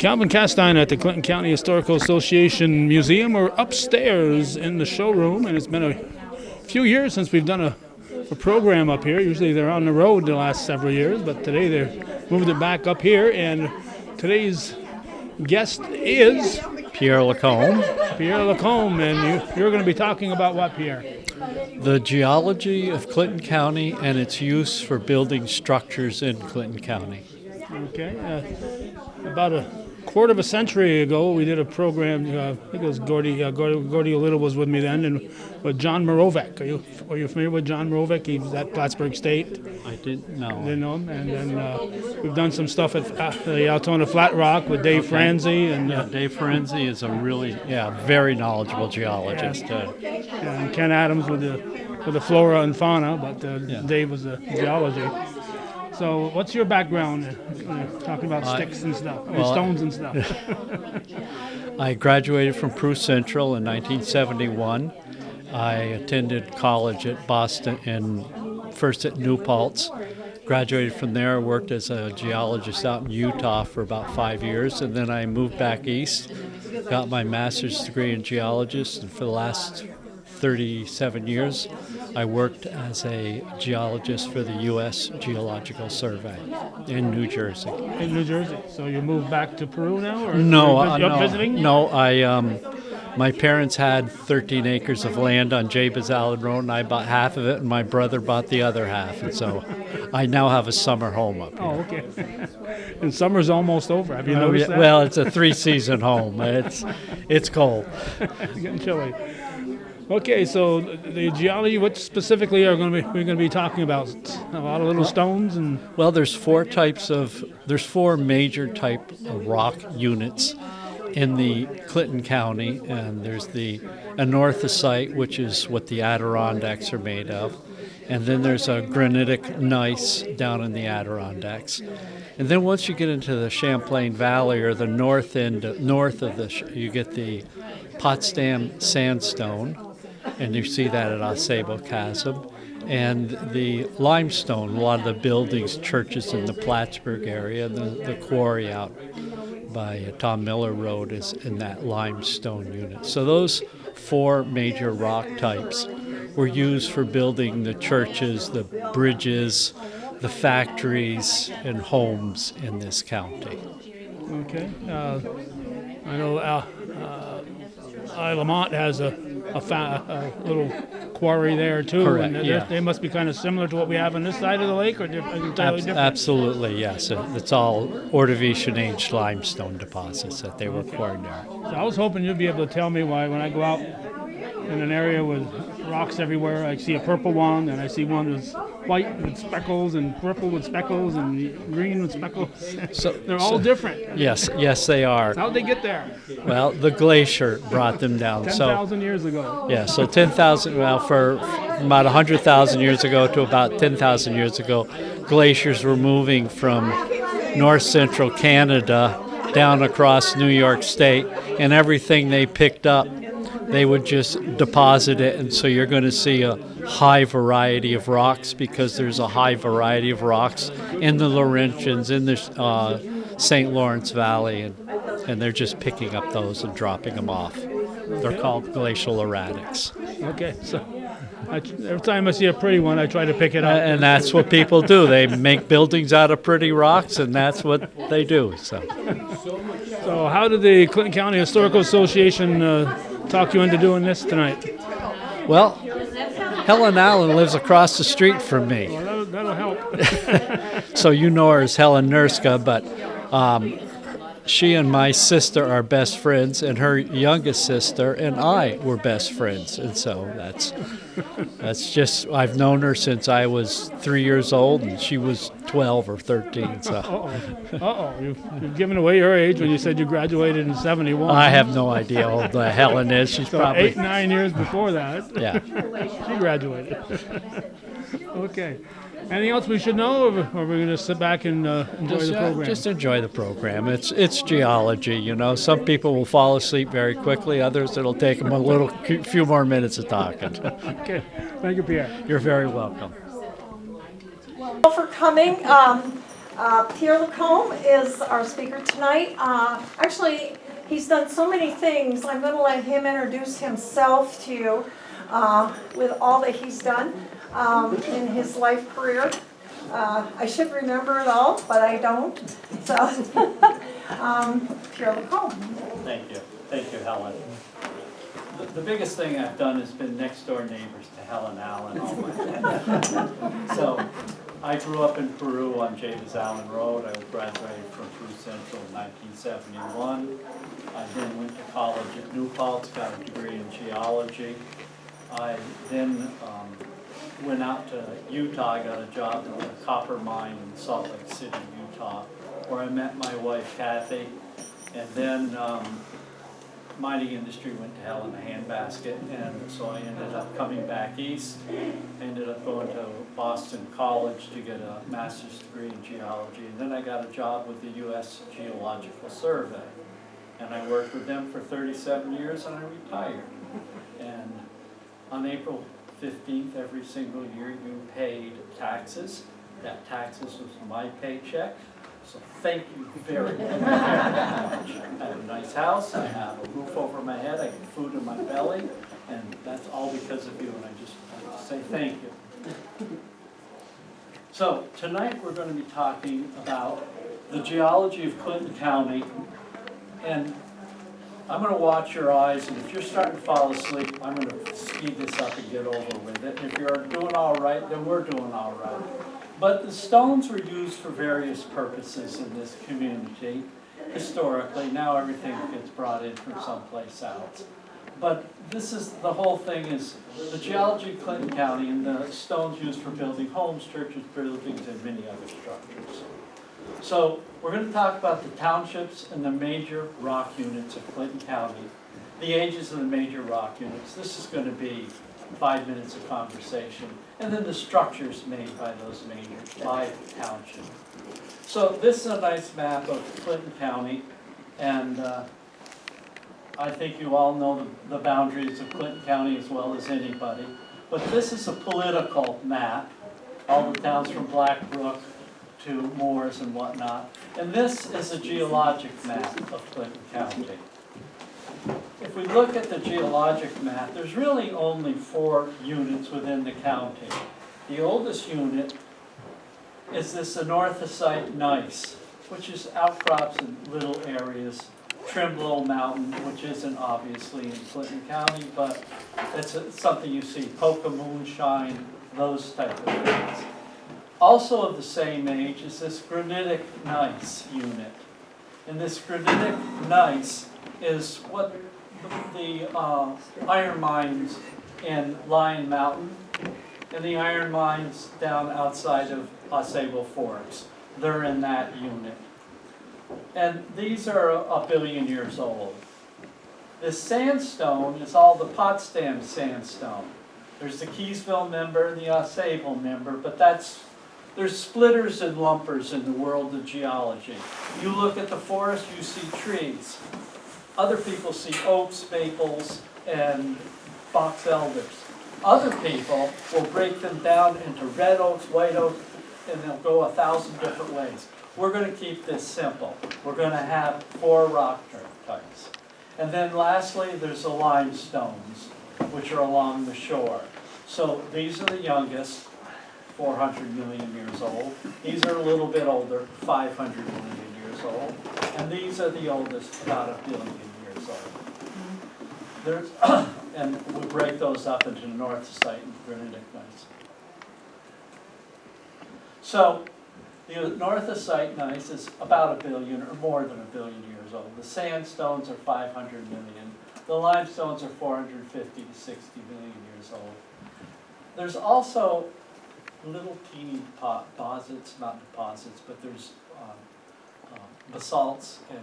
Calvin Castine at the Clinton County Historical Association Museum. We're upstairs in the showroom, and it's been a few years since we've done a program up here. Usually they're on the road the last several years, but today they moved it back up here, and today's guest is Pierre Lacombe. Pierre Lacombe, and you're going to be talking about what, Pierre? The geology of Clinton County and its use for building structures in Clinton County. Okay. About a quarter of a century ago, we did a program. I think it was Gordy Little was with me then, and with John Moravec. Are you familiar with John Moravec? He was at Plattsburgh State. I didn't know. Didn't know him. And then we've done some stuff at the Altona Flat Rock with Dave Franzi. And Dave Franzi is a really very knowledgeable geologist. And Ken Adams with the flora and fauna, but Dave was the geology. So what's your background talking about sticks and stuff, stones and stuff? I graduated from Peru Central in 1971. I attended college at Boston and first at New Paltz. Graduated from there, worked as a geologist out in Utah for about 5 years, and then I moved back east, got my master's degree in geologist, and for the last 37 years, I worked as a geologist for the U.S. Geological Survey in New Jersey. In New Jersey. So you moved back to Peru now? Or No, visiting? No. My parents had 13 acres of land on Jabez Allen Road, and I bought half of it, and my brother bought the other half. And so I now have a summer home up here. Oh, okay. And summer's almost over. Have you noticed that? Well, it's a 3-season home. It's cold. It's getting chilly. Okay, so the geology, what specifically we're going to be talking about? A lot of little stones and. Well, there's four major type of rock units in the Clinton County, and there's the anorthosite, which is what the Adirondacks are made of, and then there's a granitic gneiss down in the Adirondacks, and then once you get into the Champlain Valley or the north of you get the Potsdam sandstone. And you see that at Osebo Chasm. And the limestone, a lot of the buildings, churches in the Plattsburgh area, the quarry out by Tom Miller Road is in that limestone unit. So those four major rock types were used for building the churches, the bridges, the factories, and homes in this county. Okay. I know Lamont has a little quarry there too. Correct, and they must be kind of similar to what we have on this side of the lake, or entirely different? Absolutely, yes. It's all Ordovician aged limestone deposits that they were quarried there. So I was hoping you'd be able to tell me why when I go out in an area with rocks everywhere, I see a purple one, and I see one that's white with speckles, and purple with speckles, and green with speckles. So they're all different. Yes, they are. How'd they get there? Well, the glacier brought them down. 10,000 years ago. Yeah, so 10,000, from about 100,000 years ago to about 10,000 years ago, glaciers were moving from north central Canada down across New York State, and everything they picked up, they would just deposit it, and so you're going to see a high variety of rocks because there's a high variety of rocks in the Laurentians, in the St. Lawrence Valley, and they're just picking up those and dropping them off. They're called glacial erratics. Okay, so every time I see a pretty one, I try to pick it up. And that's what people do. They make buildings out of pretty rocks, and that's what they do. So how did the Clinton County Historical Association talk you into doing this tonight? Well, Helen Allen lives across the street from me. Well, that'll help. So you know her as Helen Nurska, but she and my sister are best friends, and her youngest sister and I were best friends. And so that's just, I've known her since I was 3 years old, and she was 12 or 13. So. Uh-oh. You've given away your age when you said you graduated in 71. I have no idea how old Helen is. She's so probably 8-9 years before that. Yeah. She graduated. Okay. Anything else we should know, or are we going to sit back and enjoy the program? Just enjoy the program. It's geology, you know. Some people will fall asleep very quickly. Others, it'll take them a few more minutes of talking. Okay. Thank you, Pierre. You're very welcome. For coming. Pierre Lacombe is our speaker tonight. Actually, he's done so many things. I'm going to let him introduce himself to you with all that he's done in his life career. I should remember it all, but I don't. So, Pierre Lacombe. Thank you, Helen. The biggest thing I've done has been next door neighbors to Helen Allen all my life. So I grew up in Peru on James Allen Road. I graduated from Peru Central in 1971. I then went to college at New Paltz, got a degree in geology. I then went out to Utah. I got a job at a copper mine in Salt Lake City, Utah, where I met my wife, Kathy. And then mining industry went to hell in a handbasket, and so I ended up coming back east. I ended up going to Boston College to get a master's degree in geology, and then I got a job with the U.S. Geological Survey. And I worked with them for 37 years, and I retired. And on April 15th, every single year, you paid taxes. That taxes was my paycheck. So thank you very, very much. I have a nice house, I have a roof over my head, I get food in my belly, and that's all because of you, and I just want to say thank you. So tonight we're going to be talking about the geology of Clinton County, and I'm going to watch your eyes, and if you're starting to fall asleep, I'm going to speed this up and get over with it. And if you're doing all right, then we're doing all right. But the stones were used for various purposes in this community historically. Now everything gets brought in from someplace else. But this is, the whole thing is the geology of Clinton County and the stones used for building homes, churches, buildings, and many other structures. So we're going to talk about the townships and the major rock units of Clinton County, the ages of the major rock units. This is going to be 5 minutes of conversation, and then the structures made by those major 5 townships. So this is a nice map of Clinton County, and I think you all know the boundaries of Clinton County as well as anybody. But this is a political map, all the towns from Black Brook to Moores and whatnot. And this is a geologic map of Clinton County. If we look at the geologic map, there's really only 4 units within the county. The oldest unit is this anorthosite gneiss, which is outcrops in little areas. Trimble Mountain, which isn't obviously in Clinton County, but it's something you see, Poca moonshine, those type of things. Also of the same age is this granitic gneiss unit. And this granitic gneiss is what the iron mines in Lion Mountain and the iron mines down outside of Osable Forks. They're in that unit. And these are a billion years old. This sandstone is all the Potsdam sandstone. There's the Keysville member and the Osable member, but there's splitters and lumpers in the world of geology. You look at the forest, you see trees. Other people see oaks, maples, and box elders. Other people will break them down into red oaks, white oaks, and they'll go 1,000 different ways. We're going to keep this simple. We're going to have 4 rock types. And then lastly, there's the limestones, which are along the shore. So these are the youngest, 400 million years old. These are a little bit older, 500 million years old. And these are the oldest, about 1 billion years old. There's, and we break those up into anorthosite and granitic gneiss. So the anorthosite gneiss is about 1 billion or more than 1 billion years old. The sandstones are 500 million. The limestones are 450 to 60 million years old. There's also little teeny deposits, not deposits, but there's basalts and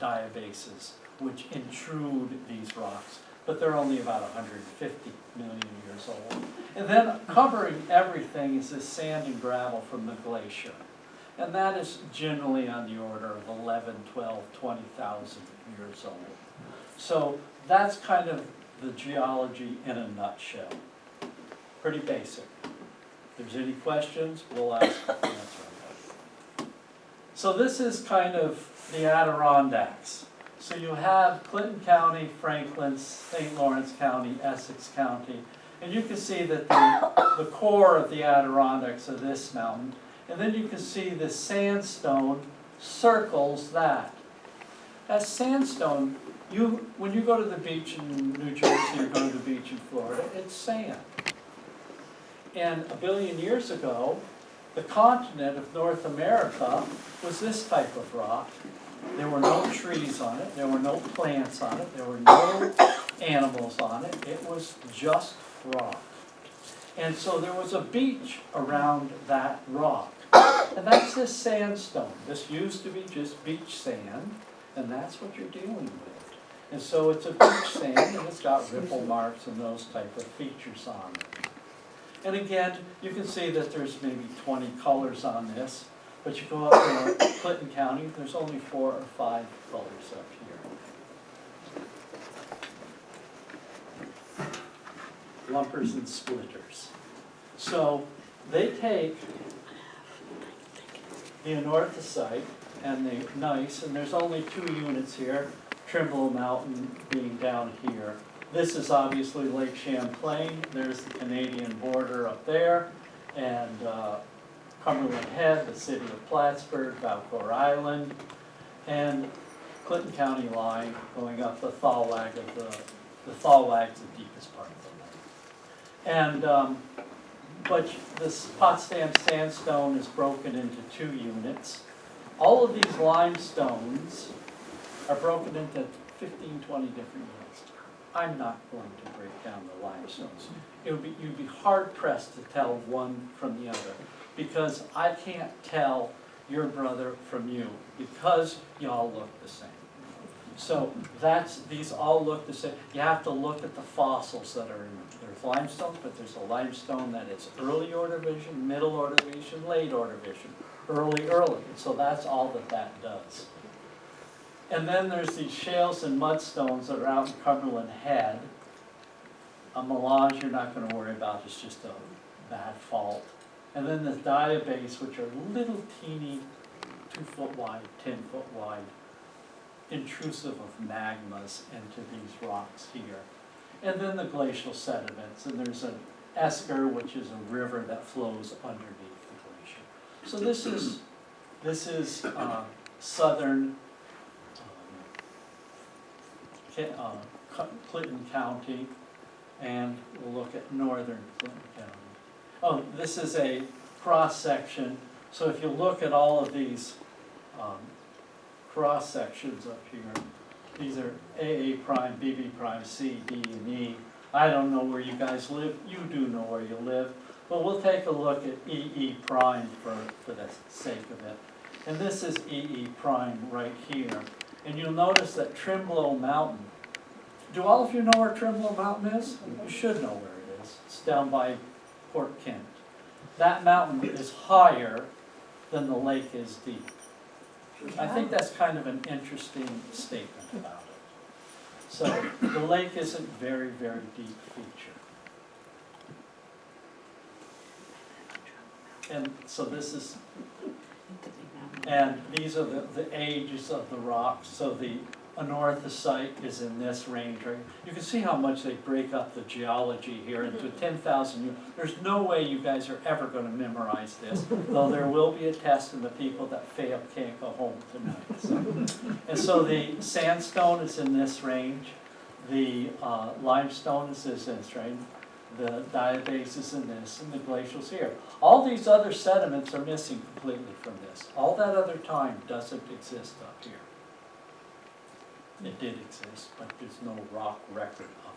diabases which intrude these rocks, but they're only about 150 million years old. And then covering everything is this sand and gravel from the glacier. And that is generally on the order of 11, 12, 20,000 years old. So that's kind of the geology in a nutshell. Pretty basic. If there's any questions, we'll ask and answer them. So this is kind of the Adirondacks. So you have Clinton County, Franklin, St. Lawrence County, Essex County, and you can see that the core of the Adirondacks are this mountain, and then you can see the sandstone circles that. That sandstone, when you go to the beach in New Jersey or go to the beach in Florida, it's sand. And 1 billion years ago, the continent of North America was this type of rock. There were no trees on it, there were no plants on it, there were no animals on it, it was just rock. And so there was a beach around that rock. And that's this sandstone. This used to be just beach sand, and that's what you're dealing with. And so it's a beach sand, and it's got ripple marks and those type of features on it. And again, you can see that there's maybe 20 colors on this, but you go up to Clinton County, there's only 4 or 5 colors up here. Lumpers and splitters. So they take the anorthosite and the gneiss, and there's only 2 units here, Trimble Mountain being down here. This is obviously Lake Champlain. There's the Canadian border up there, and Cumberland Head, the city of Plattsburgh, Valcour Island, and Clinton County line going up the Thalwag the Thalwag's the deepest part of the lake. And but this Potsdam sandstone is broken into 2 units. All of these limestones are broken into 15, 20 different units. I'm not going to break down the limestones. You'd be hard pressed to tell one from the other, because I can't tell your brother from you, because y'all look the same. So these all look the same. You have to look at the fossils that are in them. There's limestone, but there's a limestone that is early Ordovician, middle Ordovician, late Ordovician, early. And so that's all that does. And then there's these shales and mudstones that are out in Cumberland Head. A melange you're not going to worry about, it's just a bad fault. And then the diabase, which are little teeny, 2-foot wide, 10-foot wide, intrusive of magmas into these rocks here. And then the glacial sediments, and there's an esker, which is a river that flows underneath the glacier. So this is southern Clinton County, and we'll look at northern Clinton County. Oh, this is a cross section. So if you look at all of these cross sections up here, these are AA prime, BB prime, C, D, and E. I don't know where you guys live. You do know where you live. But we'll take a look at EE prime for the sake of it. And this is EE prime right here. And you'll notice that Trimble Mountain. Do all of you know where Trimble Mountain is? You should know where it is. It's down by Port Kent. That mountain is higher than the lake is deep. I think that's kind of an interesting statement about it. So the lake isn't very, very deep feature. And so this is, and these are the ages of the rocks. So the anorthosite is in this range, right? You can see how much they break up the geology here into 10,000 years. There's no way you guys are ever going to memorize this, though there will be a test, and the people that fail can't go home tonight. So. And so the sandstone is in this range, the limestone is in this range, the diabase is in this, and the glacials here. All these other sediments are missing completely from this. All that other time doesn't exist up here. It did exist, but there's no rock record of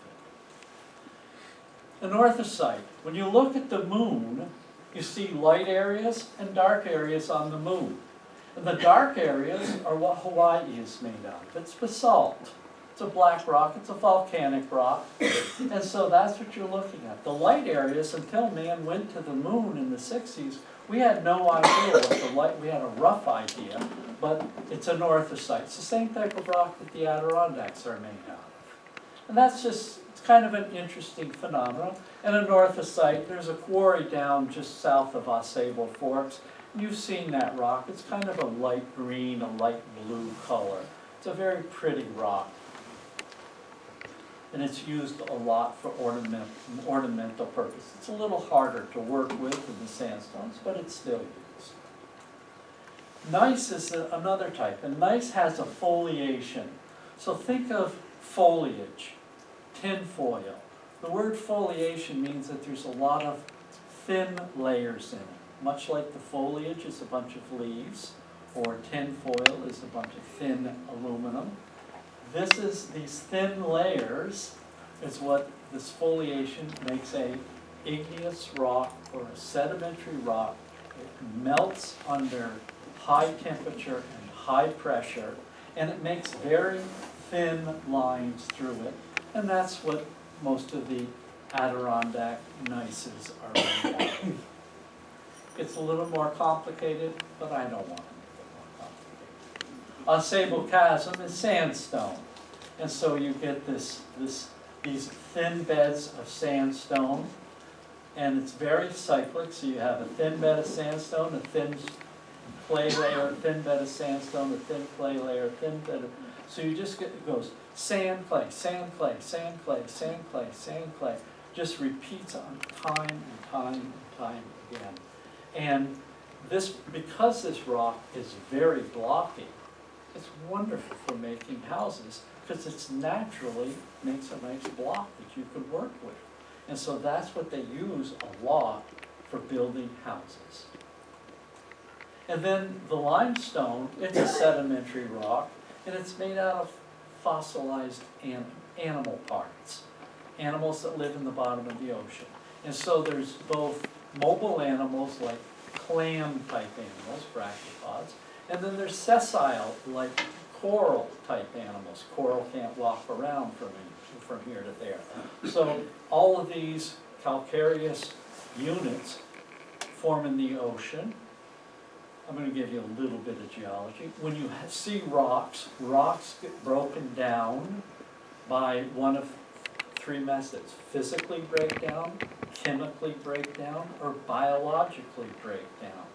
it. Anorthosite. When you look at the moon, you see light areas and dark areas on the moon. And the dark areas are what Hawaii is made of. It's basalt. It's a black rock. It's a volcanic rock. And so that's what you're looking at. The light areas, until man went to the moon in the 60s, we had no idea what the light, we had a rough idea, but it's anorthosite. It's the same type of rock that the Adirondacks are made out of. And that's just, it's kind of an interesting phenomenon. And anorthosite, there's a quarry down just south of Au Sable Forks. you've seen that rock. It's kind of a light green, a light blue color. It's a very pretty rock. And it's used a lot for ornamental purposes. It's a little harder to work with than the sandstones, but it's still used. Gneiss is another type, and gneiss has a foliation. So think of foliage, tinfoil. The word foliation means that there's a lot of thin layers in it. Much like the foliage is a bunch of leaves, or tinfoil is a bunch of thin aluminum. These thin layers is what this foliation makes a igneous rock or a sedimentary rock. It melts under high temperature and high pressure, and it makes very thin lines through it, and that's what most of the Adirondack gneisses are made out of. It's a little more complicated, but I don't want to make it more complicated. A sable chasm is sandstone, and so you get these thin beds of sandstone, and it's very cyclic. So you have a thin bed of sandstone, a thin clay layer, a thin bed of sandstone, a thin clay layer, a thin bed of, so you just get, it goes sand, clay, sand, clay, sand, clay, sand, clay, sand, clay. Just repeats on time and time and time again. And this, because this rock is very blocky, it's wonderful for making houses because it's naturally makes a nice block that you can work with. And so that's what they use a lot for building houses. And then the limestone, it's a sedimentary rock, and it's made out of fossilized animal parts, animals that live in the bottom of the ocean. And so there's both mobile animals like clam-type animals, brachiopods, and then there's sessile, like coral-type animals. Coral can't walk around from here to there. So all of these calcareous units form in the ocean. I'm going to give you a little bit of geology. When you see rocks, rocks get broken down by one of three methods: physically break down, chemically break down, or biologically break down.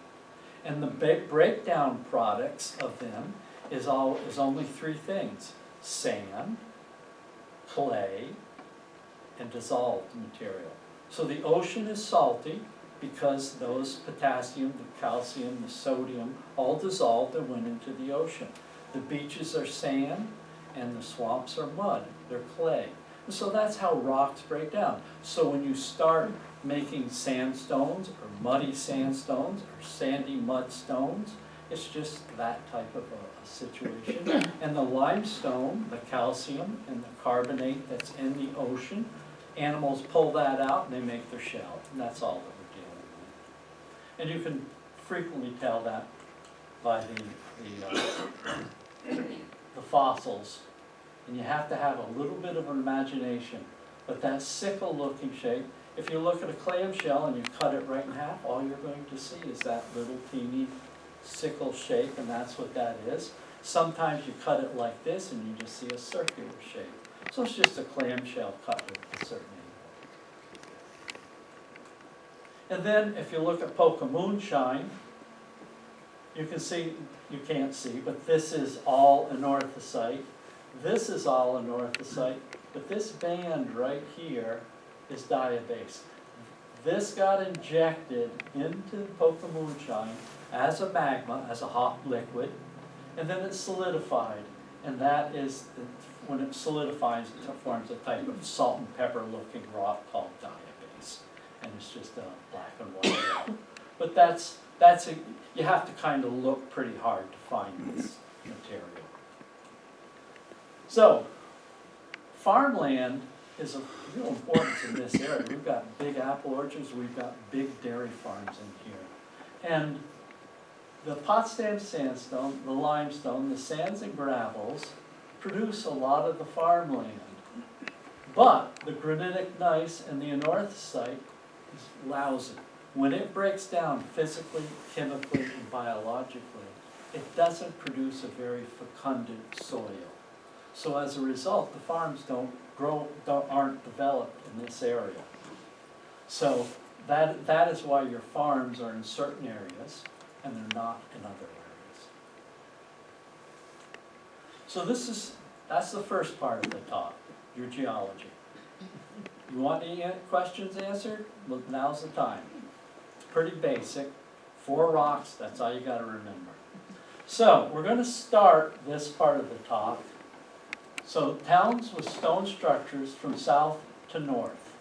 And the breakdown products of them is only three things: sand, clay, and dissolved material. So the ocean is salty because those potassium, the calcium, the sodium, all dissolved and went into the ocean. The beaches are sand, and the swamps are mud, they're clay. And so that's how rocks break down. So when you start making sandstones, or muddy sandstones, or sandy mudstones, it's just that type of a situation. And the limestone, the calcium, and the carbonate that's in the ocean, animals pull that out and they make their shell, and that's all that we're dealing with. And you can frequently tell that by the fossils. And you have to have a little bit of an imagination. But that sickle-looking shape, if you look at a clamshell and you cut it right in half, all you're going to see is that little teeny sickle shape, and that's what that is. Sometimes you cut it like this and you just see a circular shape. So it's just a clamshell cut with a certain angle. And then if you look at Poca moonshine, you can see, you can't see, but this is all anorthosite. This is all anorthosite, but this band right here is diabase. This got injected into Poca moonshine as a magma, as a hot liquid, and then it solidified. And that is, when it solidifies, it forms a type of salt and pepper looking rock called diabase. And it's just a black and white rock. But you have to kind of look pretty hard to find this material. So, farmland is of real importance in this area. We've got big apple orchards, we've got big dairy farms in here. And the Potsdam sandstone, the limestone, the sands and gravels produce a lot of the farmland. But the granitic gneiss and the anorthosite is lousy. When it breaks down physically, chemically, and biologically, it doesn't produce a very fecundant soil. So as a result, the farms aren't developed in this area. So that is why your farms are in certain areas, and they're not in other areas. So that's the first part of the talk, your geology. You want any questions answered? Well, now's the time. It's pretty basic. 4 rocks, that's all you got to remember. So we're going to start this part of the talk. So towns with stone structures from south to north.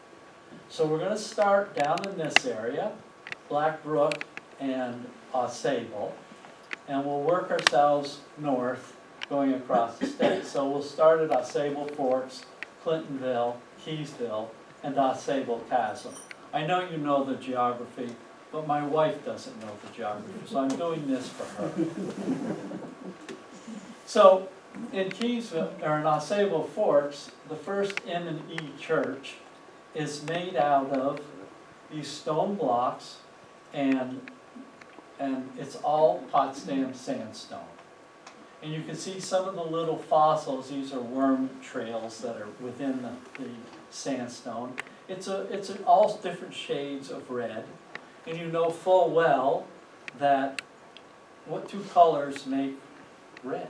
So we're going to start down in this area, Black Brook and Sable, and we'll work ourselves north going across the state. So we'll start at Sable Forks, Clintonville, Keysville, and Sable Chasm. I know you know the geography, but my wife doesn't know the geography, so I'm doing this for her. So in Keysville, or in Sable Forks, the first M&E church is made out of these stone blocks, and it's all Potsdam sandstone. And you can see some of the little fossils. These are worm trails that are within the sandstone. It's all different shades of red. And you know full well that what 2 colors make red?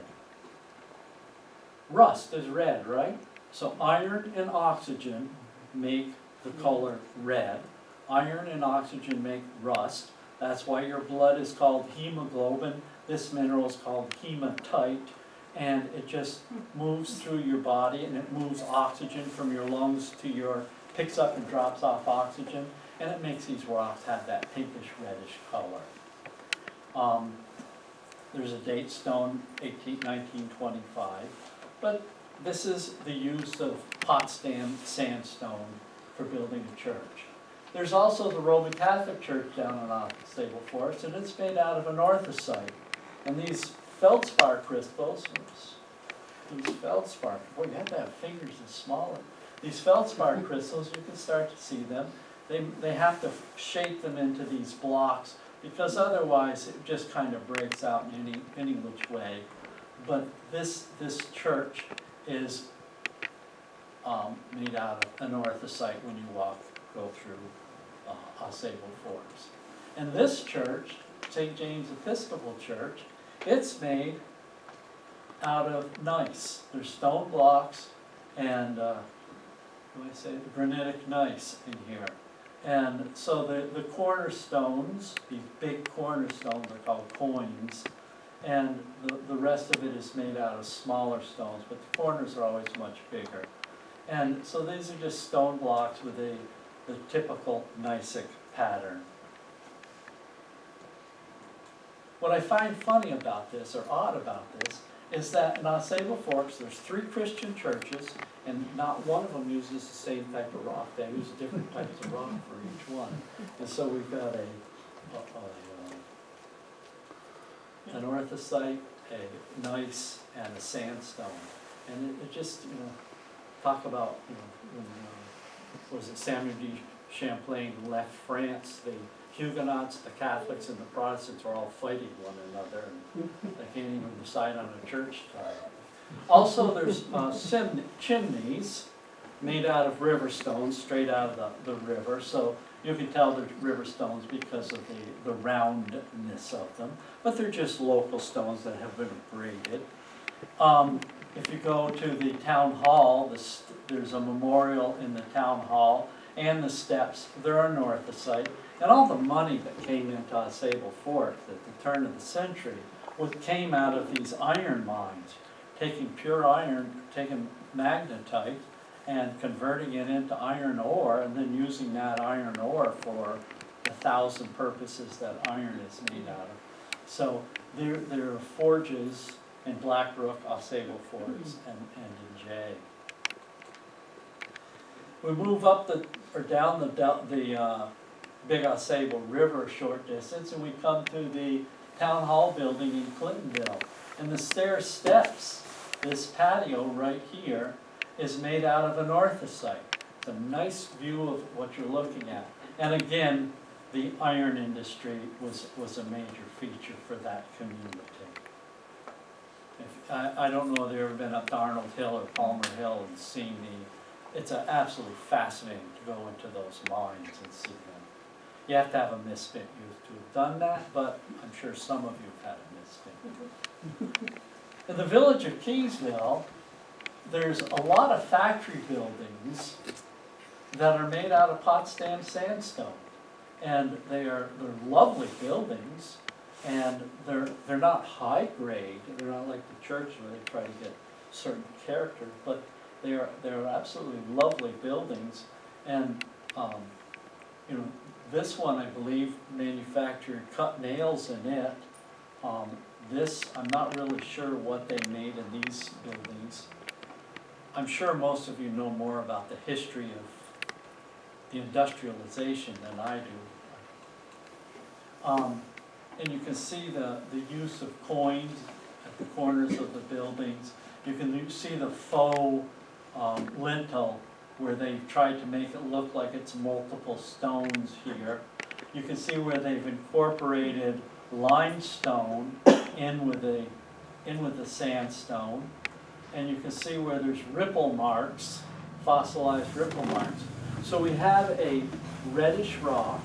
Rust is red, right? So iron and oxygen make the color red. Iron and oxygen make rust. That's why your blood is called hemoglobin. This mineral is called hematite, and it just moves through your body, and it moves oxygen from your lungs to your, picks up and drops off oxygen, and it makes these rocks have that pinkish reddish color. There's a date stone, 1925, but this is the use of Potsdam sandstone for building a church. There's also the Roman Catholic Church down in Sable Forest, and it's made out of anorthosite. And these feldspar crystals, boy, you have to have fingers this small. These feldspar crystals, you can start to see them. They have to shape them into these blocks, because otherwise it just kind of breaks out in any which way. But this church is made out of anorthosite when you go through Sable Forks. And this church, St. James Episcopal Church, it's made out of gneiss. There's stone blocks and granitic gneiss in here. And so the cornerstones, these big cornerstones, are called coins, and the rest of it is made out of smaller stones, but the corners are always much bigger. And so these are just stone blocks with the typical gneissic pattern. What I find funny about this, or odd about this, is that in Sable Forks there's 3 Christian churches, and not one of them uses the same type of rock. They use different types of rock for each one. And so we've got an anorthosite, a gneiss, and a sandstone. And it just, talk about, was it Samuel de Champlain left France, the Huguenots, the Catholics, and the Protestants are all fighting one another, and they can't even decide on a church title. Also, there's chimneys made out of river stones, straight out of the river, so you can tell they're river stones because of the roundness of them, but they're just local stones that have been graded. If you go to the town hall, there's a memorial in the town hall, and the steps, they're anorthosite. And all the money that came into Sable Forks at the turn of the century came out of these iron mines, taking pure iron, taking magnetite, and converting it into iron ore, and then using that iron ore for the 1,000 purposes that iron is made out of. So there are forges in Black Brook, Sable Forks, and in Jay. We move up down the Big Sable River a short distance, and we come to the town hall building in Clintonville. And the stair steps, this patio right here, is made out of anorthosite. It's a nice view of what you're looking at. And again, the iron industry was a major feature for that community. I don't know if you've ever been up to Arnold Hill or Palmer Hill and seen it's absolutely fascinating to go into those mines and see them. You have to have a misfit youth to have done that, but I'm sure some of you have had a misfit. In the village of Keysville, there's a lot of factory buildings that are made out of Potsdam sandstone. And they're lovely buildings, and they're not high grade. They're not like the church where they try to get certain character, but they're absolutely lovely buildings. And you know, this one I believe manufactured cut nails in it. This I'm not really sure what they made in these buildings. I'm sure most of you know more about the history of the industrialization than I do. And you can see the use of coins at the corners of the buildings. You can see the faux lintel where they've tried to make it look like it's multiple stones here. You can see where they've incorporated limestone in with the sandstone. And you can see where there's ripple marks, fossilized ripple marks. So we have a reddish rock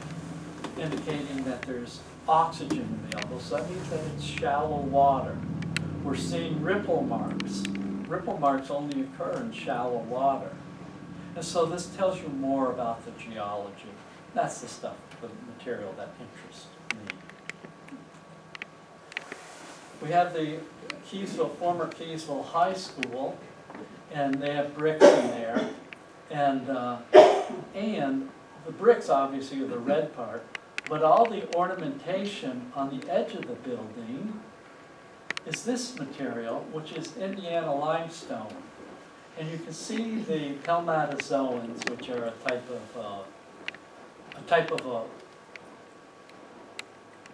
indicating that there's oxygen available. So that means that it's shallow water. We're seeing ripple marks. Ripple marks only occur in shallow water. And so this tells you more about the geology. That's the stuff, the material that interests me. We have the former Keysville High School, and they have bricks in there. And the bricks obviously are the red part, but all the ornamentation on the edge of the building is this material, which is Indiana limestone. And you can see the pelmatozoans, which are a type of a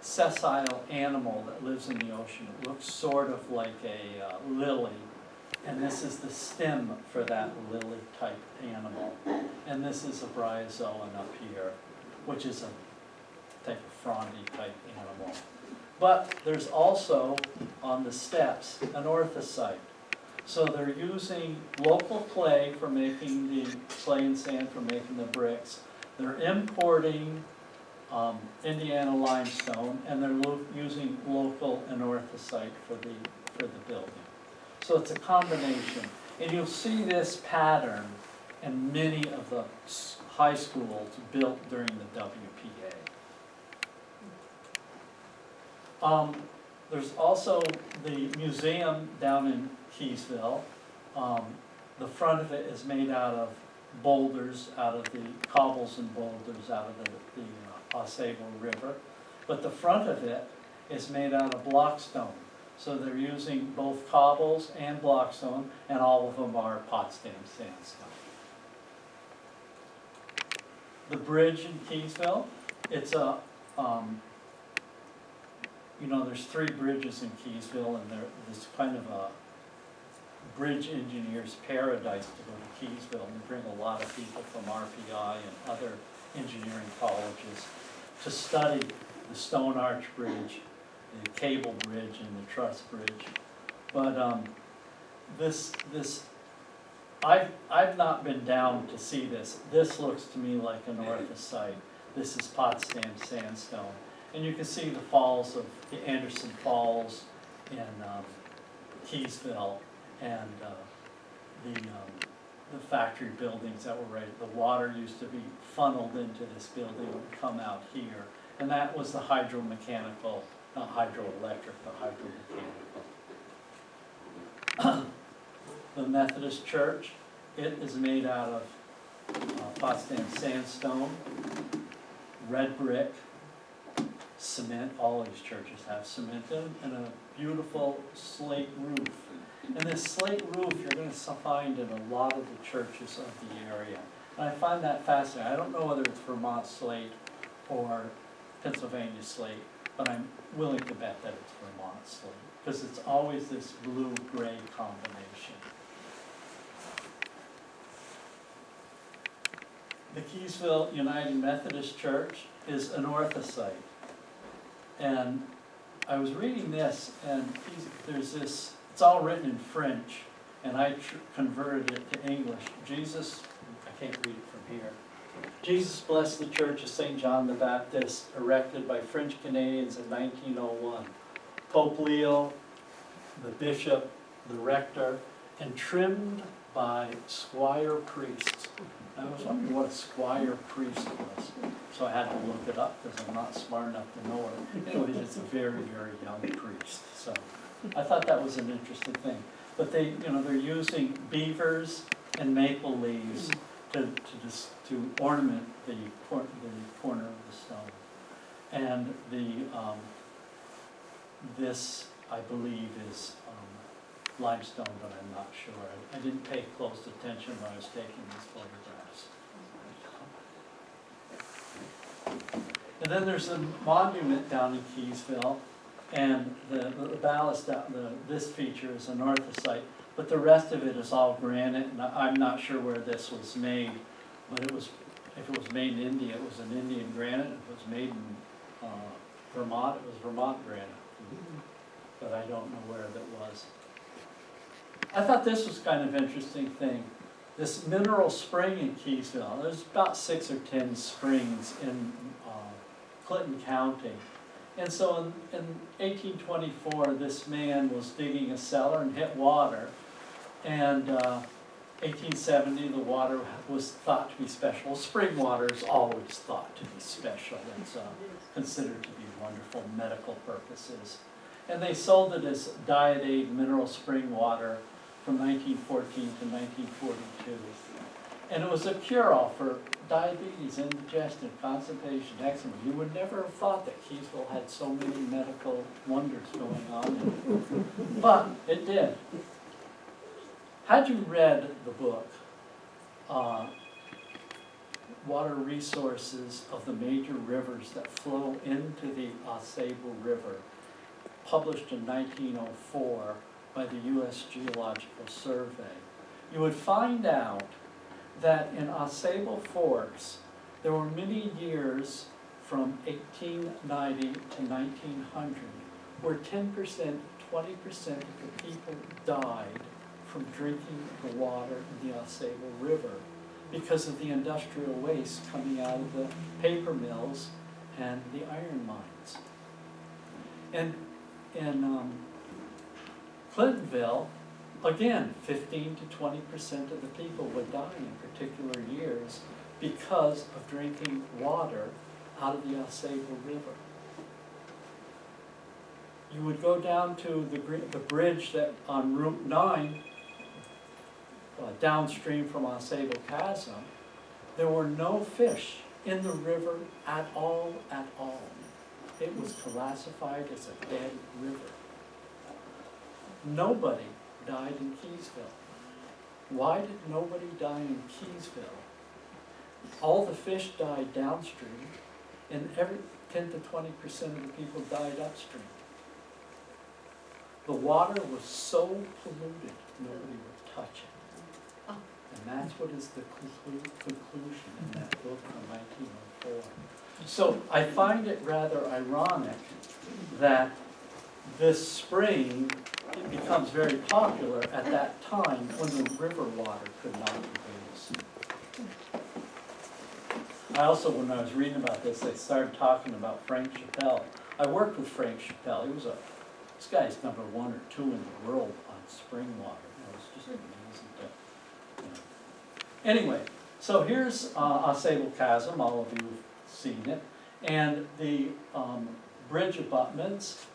sessile animal that lives in the ocean. It looks sort of like a lily. And this is the stem for that lily-type animal. And this is a bryozoan up here, which is a type of frondy-type animal. But there's also, on the steps, an orthosite. So they're using local clay for making the clay and sand for making the bricks. They're importing Indiana limestone, and they're using local anorthosite for the building. So it's a combination. And you'll see this pattern in many of the high schools built during the WPA. There's also the museum down in Keysville. The front of it is made out of boulders, out of the cobbles and boulders out of the Osage River. But the front of it is made out of blockstone. So they're using both cobbles and blockstone, and all of them are Potsdam sandstone. The bridge in Keysville, it's a, there's 3 bridges in Keysville, and there's kind of a bridge engineer's paradise to go to Keysville, and they bring a lot of people from RPI and other engineering colleges to study the Stone Arch Bridge, the Cable Bridge, and the Truss Bridge. But I've not been down to see this. This looks to me like an orthosite. This is Potsdam sandstone. And you can see the falls of the Anderson Falls in Keysville, and the factory buildings that were right. The water used to be funneled into this building and come out here. And that was the hydromechanical, not hydroelectric, but hydromechanical. The Methodist Church, it is made out of Potsdam sandstone, red brick, cement. All these churches have cement in them, and a beautiful slate roof. And this slate roof you're going to find in a lot of the churches of the area. And I find that fascinating. I don't know whether it's Vermont slate or Pennsylvania slate, but I'm willing to bet that it's Vermont slate, because it's always this blue-gray combination. The Keysville United Methodist Church is an orthosite. And I was reading this, and there's this, it's all written in French, and I converted it to English. Jesus, I can't read it from here. Jesus blessed the Church of St. John the Baptist, erected by French Canadians in 1901. Pope Leo, the bishop, the rector, and trimmed by squire priests. I was wondering what a squire priest was, so I had to look it up because I'm not smart enough to know it. Anyways, it's a very, very young priest. So I thought that was an interesting thing. But they, they're using beavers and maple leaves to ornament the corner of the stone. And this, I believe, is limestone, but I'm not sure. I didn't pay close attention when I was taking these photographs. And then there's a monument down in Keysville, and the ballast, this feature is an orthosite, but the rest of it is all granite, and I'm not sure where this was made, but it was, if it was made in India, it was an Indian granite. If it was made in Vermont, it was Vermont granite, but I don't know where that was. I thought this was kind of an interesting thing. This mineral spring in Keysville, there's about 6 or 10 springs in Clinton County. And so in 1824, this man was digging a cellar and hit water. And 1870, the water was thought to be special. Spring water is always thought to be special. It's considered to be wonderful medical purposes. And they sold it as diet aid mineral spring water from 1914 to 1942. And it was a cure-all for diabetes, indigestion, constipation, eczema. You would never have thought that Keysville had so many medical wonders going on in it. But it did. Had you read the book, Water Resources of the Major Rivers that Flow into the Ausable River, published in 1904 by the U.S. Geological Survey, you would find out that in Ausable Forks, there were many years from 1890 to 1900 where 10%, 20% of the people died from drinking the water in the Ausable River because of the industrial waste coming out of the paper mills and the iron mines. And in Clintonville, again, 15 to 20% of the people would die in particular years because of drinking water out of the Ausable River. You would go down to the bridge that on Route 9, downstream from Ausable Chasm. There were no fish in the river at all, at all. It was classified as a dead river. Nobody died in Keysville. Why did nobody die in Keysville? All the fish died downstream, and every 10 to 20% of the people died upstream. The water was so polluted, nobody would touch it. And that's what is the conclusion in that book from 1904. So I find it rather ironic that this spring, it becomes very popular at that time when the river water could not be used. I also, when I was reading about this, I started talking about Frank Chappell. I worked with Frank Chappell. He was this guy's #1 or 2 in the world on spring water. It was just amazing to, Anyway, so here's Ausable Chasm. All of you have seen it. And the bridge abutments,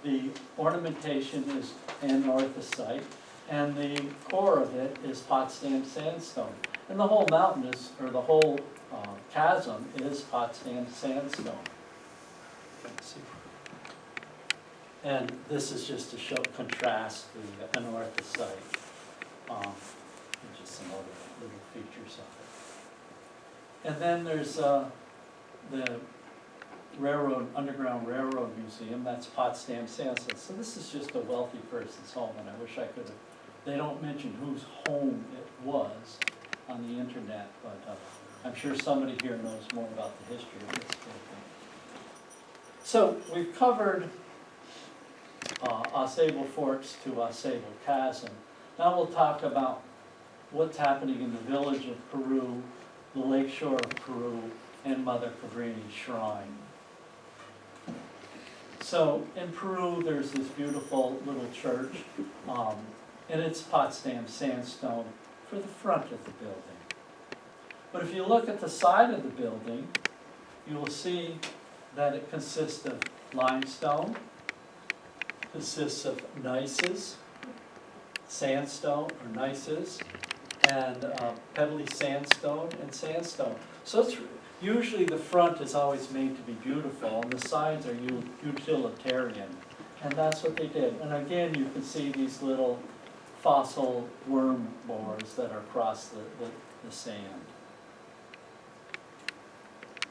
the ornamentation is anorthosite, and the core of it is Potsdam sandstone. And the whole mountain is, or the whole chasm is Potsdam sandstone. Let's see. And this is just to contrast the anorthosite, and just some other little features of it. And then there's the Underground Railroad Museum. That's Potsdam sandstone. So this is just a wealthy person's home, and I wish I could have. They don't mention whose home it was on the internet, but I'm sure somebody here knows more about the history of this building. So we've covered Ausable Forks to Ausable Chasm. Now we'll talk about what's happening in the village of Peru, the lakeshore of Peru, and Mother Cabrini Shrine. So in Peru, there's this beautiful little church, and it's Potsdam sandstone for the front of the building. But if you look at the side of the building, you will see that it consists of limestone, consists of gneisses, sandstone or gneisses, and pebbly sandstone and sandstone. So it's usually the front is always made to be beautiful, and the sides are utilitarian, and that's what they did. And again, you can see these little fossil worm bores that are across the sand.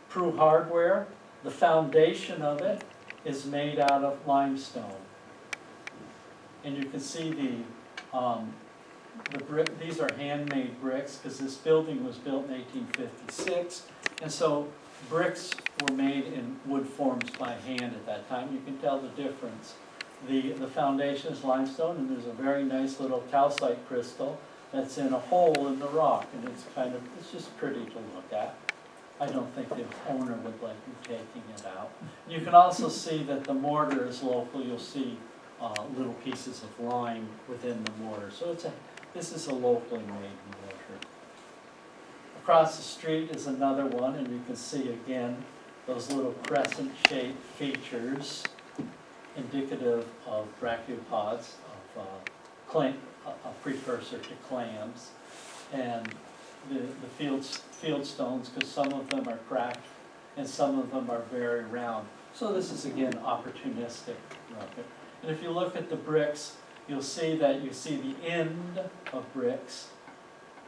Peru hardware, the foundation of it is made out of limestone, and you can see the brick. These are handmade bricks because this building was built in 1856, and so bricks were made in wood forms by hand at that time. You can tell the difference. The foundation is limestone, and there's a very nice little calcite crystal that's in a hole in the rock, and it's just pretty to look at. I don't think the owner would like you taking it out. You can also see that the mortar is local. You'll see little pieces of lime within the mortar. So this is a locally made mortar. Across the street is another one, and you can see again those little crescent-shaped features indicative of brachiopods, of a precursor to clams, and the field stones, because some of them are cracked and some of them are very round. So this is again opportunistic. And if you look at the bricks, you'll see that you see the end of bricks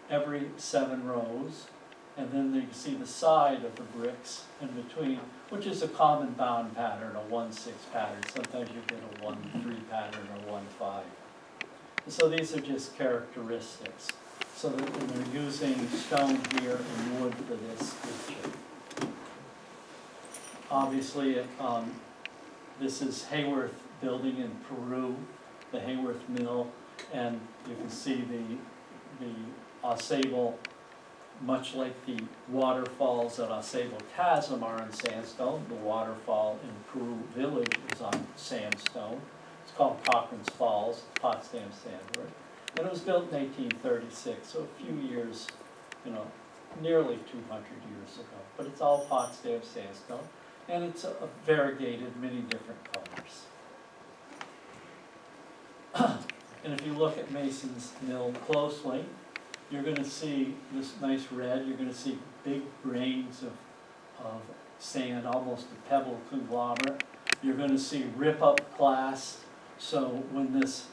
every 7 rows, and then you see the side of the bricks in between, which is a common bound pattern, a 1-6 pattern. Sometimes you get a 1-3 pattern or 1-5. And so these are just characteristics. So that they're using stone here and wood for this picture. Obviously, this is Hayworth building in Peru, the Hayworth Mill, and you can see the Ausable, much like the waterfalls at Ausable Chasm are in sandstone. The waterfall in Peru Village is on sandstone. It's called Cochrane's Falls, Potsdam sandwork. And it was built in 1836, so a few years, nearly 200 years ago. But it's all Potsdam sandstone, and it's a variegated, many different colors. And if you look at Mason's Mill closely, you're going to see this nice red. You're going to see big grains of sand, almost a pebble conglomerate. You're going to see rip-up clasts. So when these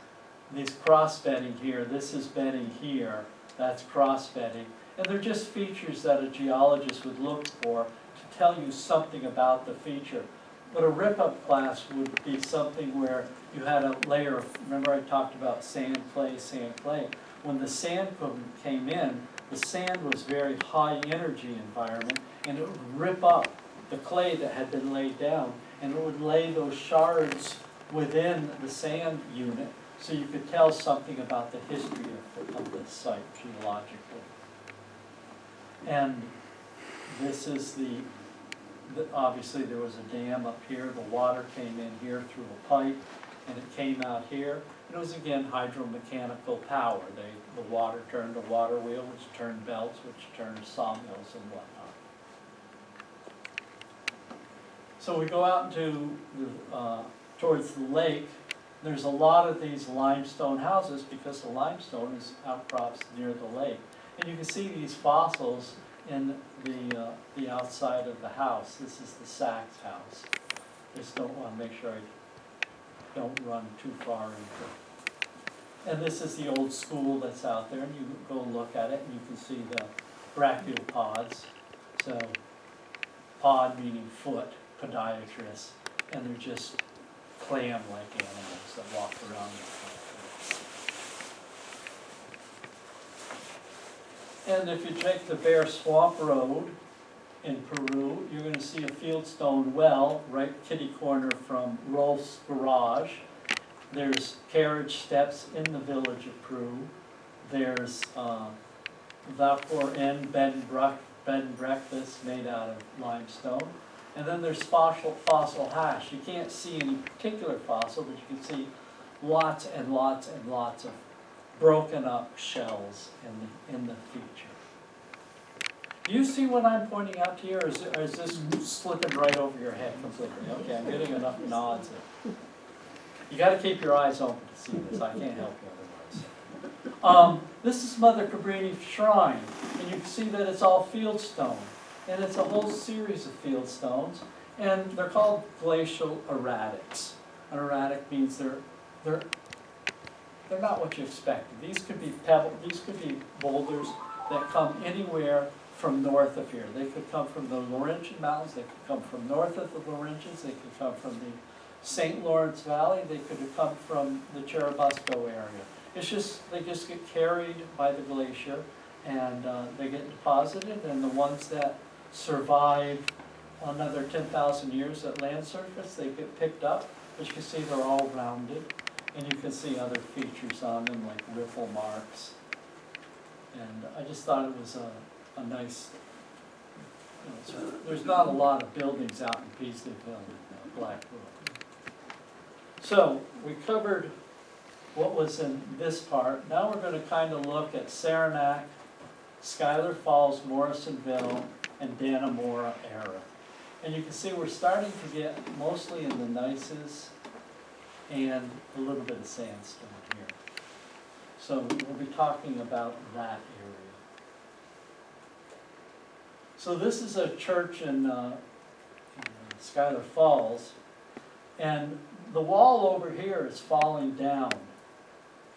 cross bedding here, this is bedding here, that's cross bedding. And they're just features that a geologist would look for to tell you something about the feature. But a rip-up class would be something where you had a layer of, remember I talked about sand, clay, sand, clay. When the sand came in, the sand was very high energy environment, and it would rip up the clay that had been laid down, and it would lay those shards within the sand unit, so you could tell something about the history of the site geologically. And this is obviously there was a dam up here, the water came in here through a pipe, and it came out here. And it was again hydromechanical power. The water turned a water wheel, which turned belts, which turned sawmills and whatnot. So we go out into towards the lake. There's a lot of these limestone houses because the limestone is outcrops near the lake. And you can see these fossils in the outside of the house. This is the Sachs house. Just don't want to make sure I don't run too far into it. And this is the old school that's out there, and you go look at it, and you can see the brachiopods. So pod meaning foot, podiatrist, and they're just clam-like animals that walk around the country. And if you take the Bear Swamp Road in Peru, you're going to see a fieldstone well right kitty corner from Rolf's garage. There's carriage steps in the village of Peru. There's Vapor N. Ben bed and breakfasts made out of limestone. And then there's fossil hash. You can't see any particular fossil, but you can see lots and lots and lots of broken up shells in the feature. Do you see what I'm pointing out to you, or is this slipping right over your head completely? Okay, I'm getting enough nods. You got to keep your eyes open to see this. I can't help you otherwise. This is Mother Cabrini's shrine, and you can see that it's all fieldstone, and it's a whole series of fieldstones, and they're called glacial erratics. An erratic means they're not what you expected. These could be these could be boulders that come anywhere from north of here. They could come from the Laurentian Mountains, they could come from north of the Laurentians, they could come from the St. Lawrence Valley, they could have come from the Churubusco area. It's just, they just get carried by the glacier and they get deposited, and the ones that survive another 10,000 years at land surface, they get picked up. As you can see, they're all rounded, and you can see other features on them like ripple marks. And I just thought it was a nice, so there's not a lot of buildings out in Peasleyville and Blackbrook. So we covered what was in this part. Now we're going to kind of look at Saranac, Schuyler Falls, Morrisonville, and Dannemora era. And you can see we're starting to get mostly in the gneisses and a little bit of sandstone here. So we'll be talking about that area. So this is a church in Schuyler Falls, and the wall over here is falling down.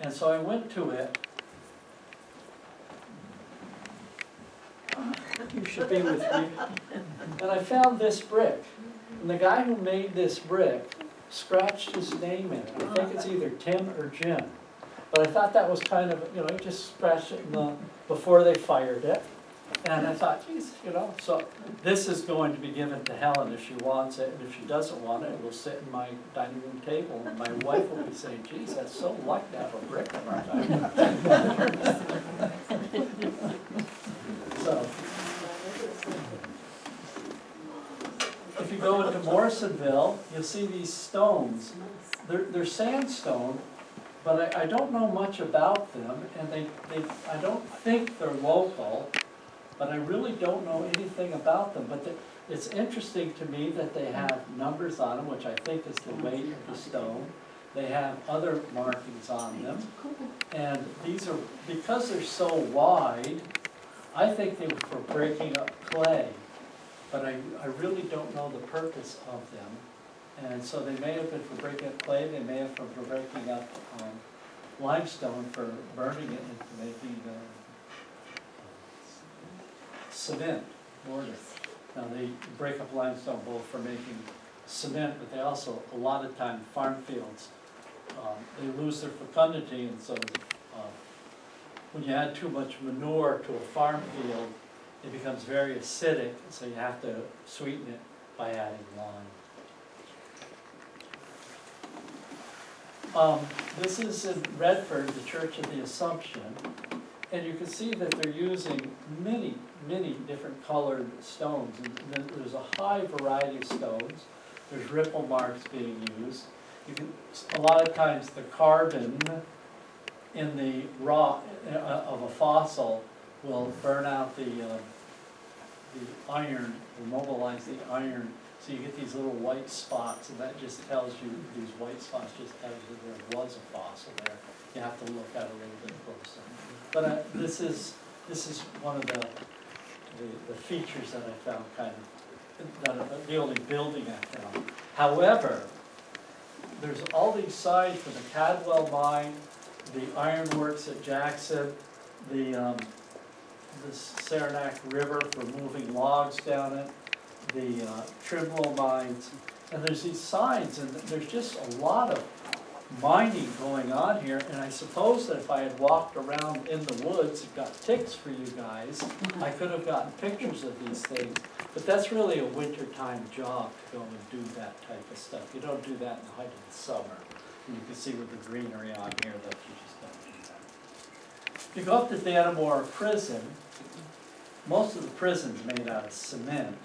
And so I went to it. You should be with me. And I found this brick. And the guy who made this brick scratched his name in it. I think it's either Tim or Jim. But I thought that was kind of, you know, he just scratched it before they fired it. And I thought, geez, you know, so this is going to be given to Helen if she wants it. And if she doesn't want it, it will sit in my dining room table. And my wife will be saying, geez, that's so lucky to have a brick in our dining room. So, if you go into Morrisonville, you'll see these stones. They're sandstone, but I don't know much about them, and I don't think they're local, but I really don't know anything about them. But it's interesting to me that they have numbers on them, which I think is the weight of the stone. They have other markings on them, and these are, because they're so wide, I think they were for breaking up clay, but I really don't know the purpose of them. And so they may have been for breaking up clay, they may have been for breaking up limestone, for burning it into making cement mortar. Now they break up limestone both for making cement, but they also, a lot of time, farm fields, they lose their fecundity, and so when you add too much manure to a farm field, it becomes very acidic, so you have to sweeten it by adding lime. This is in Redford, the Church of the Assumption, and you can see that they're using many, many different colored stones. And there's a high variety of stones. There's ripple marks being used. A lot of times the carbon in the rock of a fossil will burn out the iron, will mobilize the iron, so you get these little white spots, and that just tells you, these white spots just tells you there was a fossil there. You have to look at it a little bit closer. But this is one of the features that I found kind of, the only building I found. However, there's all these signs for the Cadwell mine, the ironworks at Jackson, the Saranac River for moving logs down it, the Trimble mines, and there's these signs, and there's just a lot of mining going on here. And I suppose that if I had walked around in the woods and got pics for you guys, I could have gotten pictures of these things. But that's really a wintertime job to go and do that type of stuff. You don't do that in the height of the summer. And you can see with the greenery on here that you just don't do that. If you go up to Dannemora Prison, most of the prison's made out of cement.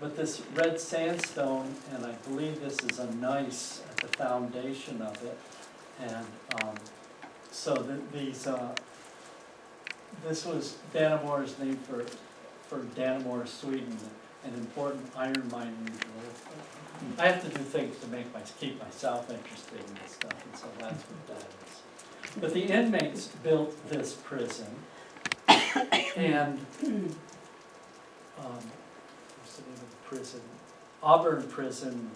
But this red sandstone, and I believe this is a gneiss at the foundation of it, and so this was Dannemora's name for Dannemora, Sweden, an important iron mining region. I have to do things to keep myself interested in this stuff, and so that's what that is. But the inmates built this prison, and what's the name of the prison? Auburn Prison,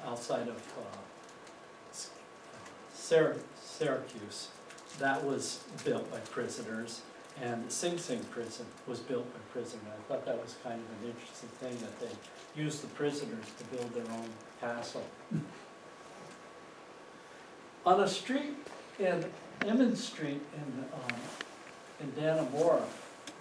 outside of Syracuse. That was built by prisoners, and the Sing Sing prison was built by prisoners. I thought that was kind of an interesting thing, that they used the prisoners to build their own castle. On a street in Emmons Street in Dannemora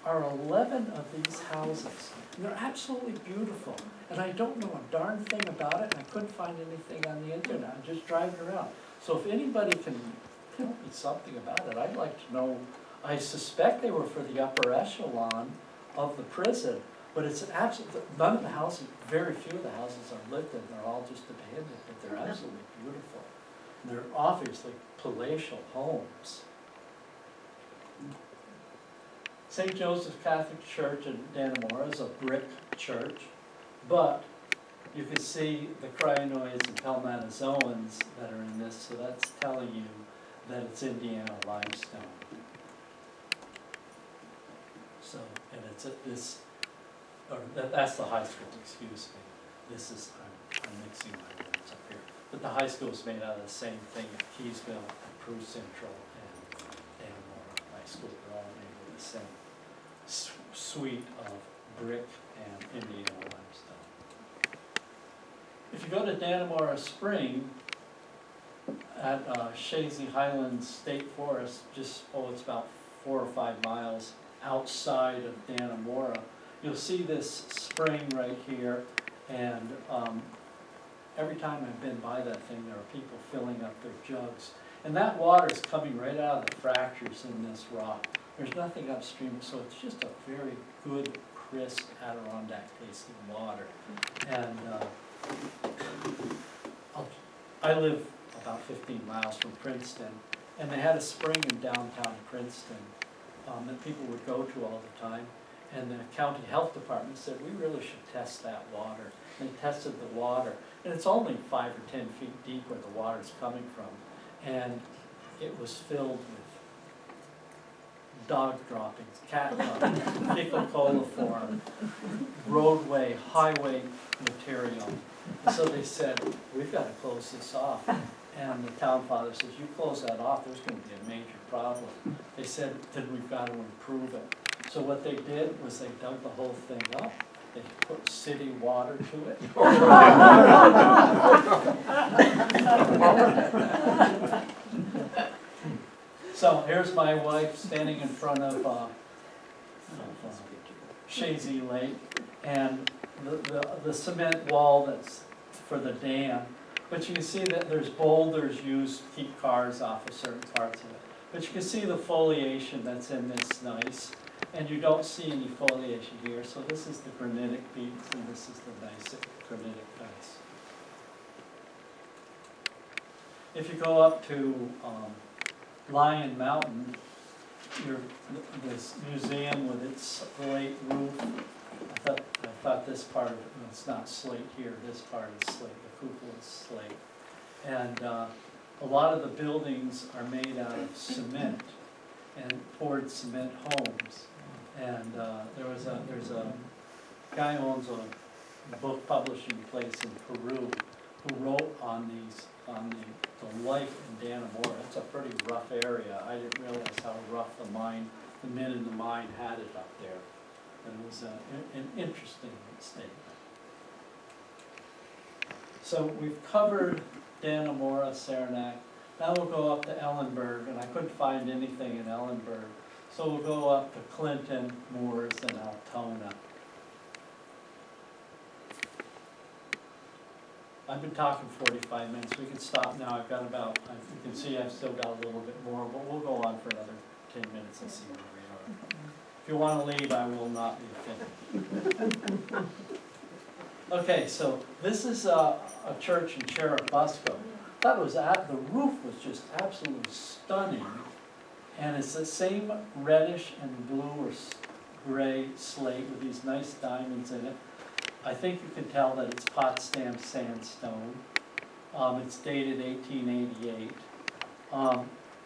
are 11 of these houses. And they're absolutely beautiful. And I don't know a darn thing about it. I couldn't find anything on the internet. I'm just driving around. So if anybody can tell me something about it, I'd like to know. I suspect they were for the upper echelon of the prison, but it's an absolute, none of the houses, very few of the houses are lived in. They're all just abandoned, but they're absolutely beautiful. And they're obviously palatial homes. St. Joseph's Catholic Church in Dannemora is a brick church, but you can see the crinoids and pelmatozoans that are in this, so that's telling you that it's Indiana limestone. So, and it's at this, or that's the high school, excuse me. This is, I'm mixing my words up here. But the high school is made out of the same thing at Keysville, at Peru Central, and Dannemora High School. They're all made of the same suite of brick and Indiana limestone. If you go to Dannemora Spring at Shazy Highlands State Forest, it's about 4 or 5 miles outside of Dannemora, you'll see this spring right here, and every time I've been by that thing, there are people filling up their jugs. And that water is coming right out of the fractures in this rock. There's nothing upstream, so it's just a very good, crisp Adirondack tasting water. And I live about 15 miles from Princeton, and they had a spring in downtown Princeton that people would go to all the time. And the county health department said, we really should test that water. And they tested the water, and it's only 5 or 10 feet deep where the water's coming from. And it was filled with dog droppings, cat droppings, fecal coliform, roadway, highway material. And so they said, we've got to close this off. And the town father says, you close that off, there's going to be a major problem. They said, then we've got to improve it. So what they did was they dug the whole thing up. They put city water to it. So here's my wife standing in front of Shazy Lake, and the cement wall that's for the dam. But you can see that there's boulders used to keep cars off of certain parts of it. But you can see the foliation that's in this gneiss, and you don't see any foliation here. So this is the granitic beads, and this is the gneiss granitic gneiss. If you go up to Lion Mountain, this museum with its slate roof. I thought this part of it, it's not slate here, this part is slate, the cupola is slate. And a lot of the buildings are made out of cement and poured cement homes. And there's a guy who owns a book publishing place in Peru who wrote on the life in Dannemora. It's a pretty rough area. I didn't realize how rough the men in the mine had it up there. And it was an interesting statement. So we've covered Dannemora, Saranac. Now we'll go up to Ellenburg, and I couldn't find anything in Ellenburg. So we'll go up to Clinton, Moores, and Altona. I've been talking 45 minutes. We can stop now. I've got about, you can see I've still got a little bit more, but we'll go on for another 10 minutes and see where we are. If you want to leave, I will not be offended. Okay, so this is a church in Cherubusco. I thought it was the roof was just absolutely stunning, and it's the same reddish and blue or gray slate with these nice diamonds in it. I think you can tell that it's Potsdam sandstone. It's dated 1888.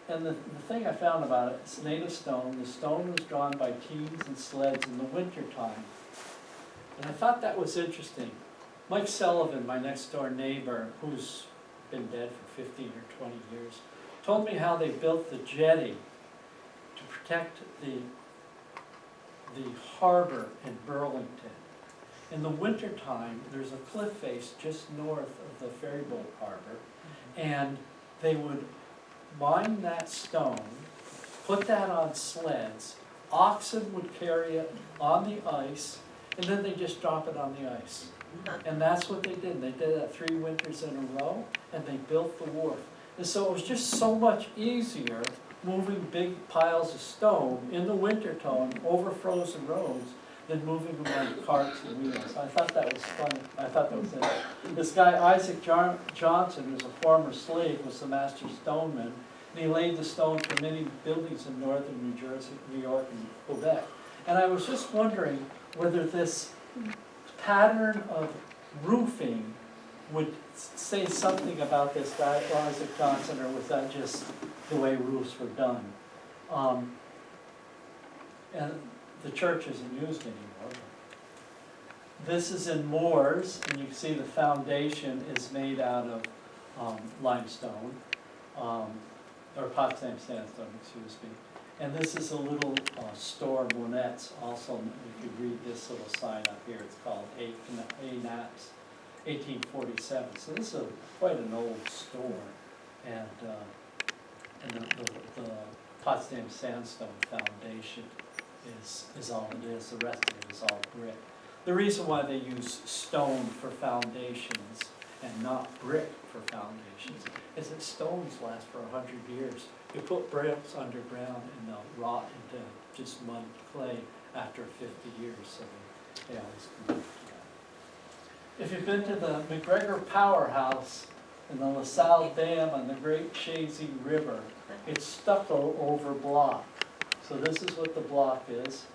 And the thing I found about it, it's native stone. The stone was drawn by teams and sleds in the wintertime. And I thought that was interesting. Mike Sullivan, my next door neighbor, who's been dead for 15 or 20 years, told me how they built the jetty to protect the harbor in Burlington. In the wintertime, there's a cliff face just north of the ferryboat harbor, and they would mine that stone, put that on sleds, oxen would carry it on the ice, and then they just drop it on the ice. And that's what they did. They did that 3 winters in a row, and they built the wharf. And so it was just so much easier moving big piles of stone in the wintertime over frozen roads than moving them on carts and wheels. I thought that was funny. I thought that was it. This guy, Isaac Johnson, who's a former slave, was the master stoneman, and he laid the stone for many buildings in northern New Jersey, New York, and Quebec. And I was just wondering whether this pattern of roofing would say something about this guy, Isaac Johnson, or was that just the way roofs were done? And the church isn't used anymore. This is in Moors, and you can see the foundation is made out of limestone, or Potsdam sandstone, excuse me. And this is a little store, Monet's, also. You could read this little sign up here. It's called A-Naps, 1847. So this is quite an old store. And the Potsdam sandstone foundation is all it is. The rest of it is all brick. The reason why they use stone for foundations and not brick for foundations is that stones last for 100 years. You put bricks underground and they'll rot into just mud clay after 50 years, so they always come back to that. If you've been to the McGregor Powerhouse and the LaSalle Dam on the Great Chazy River, it's stucco over block. So this is what the block is,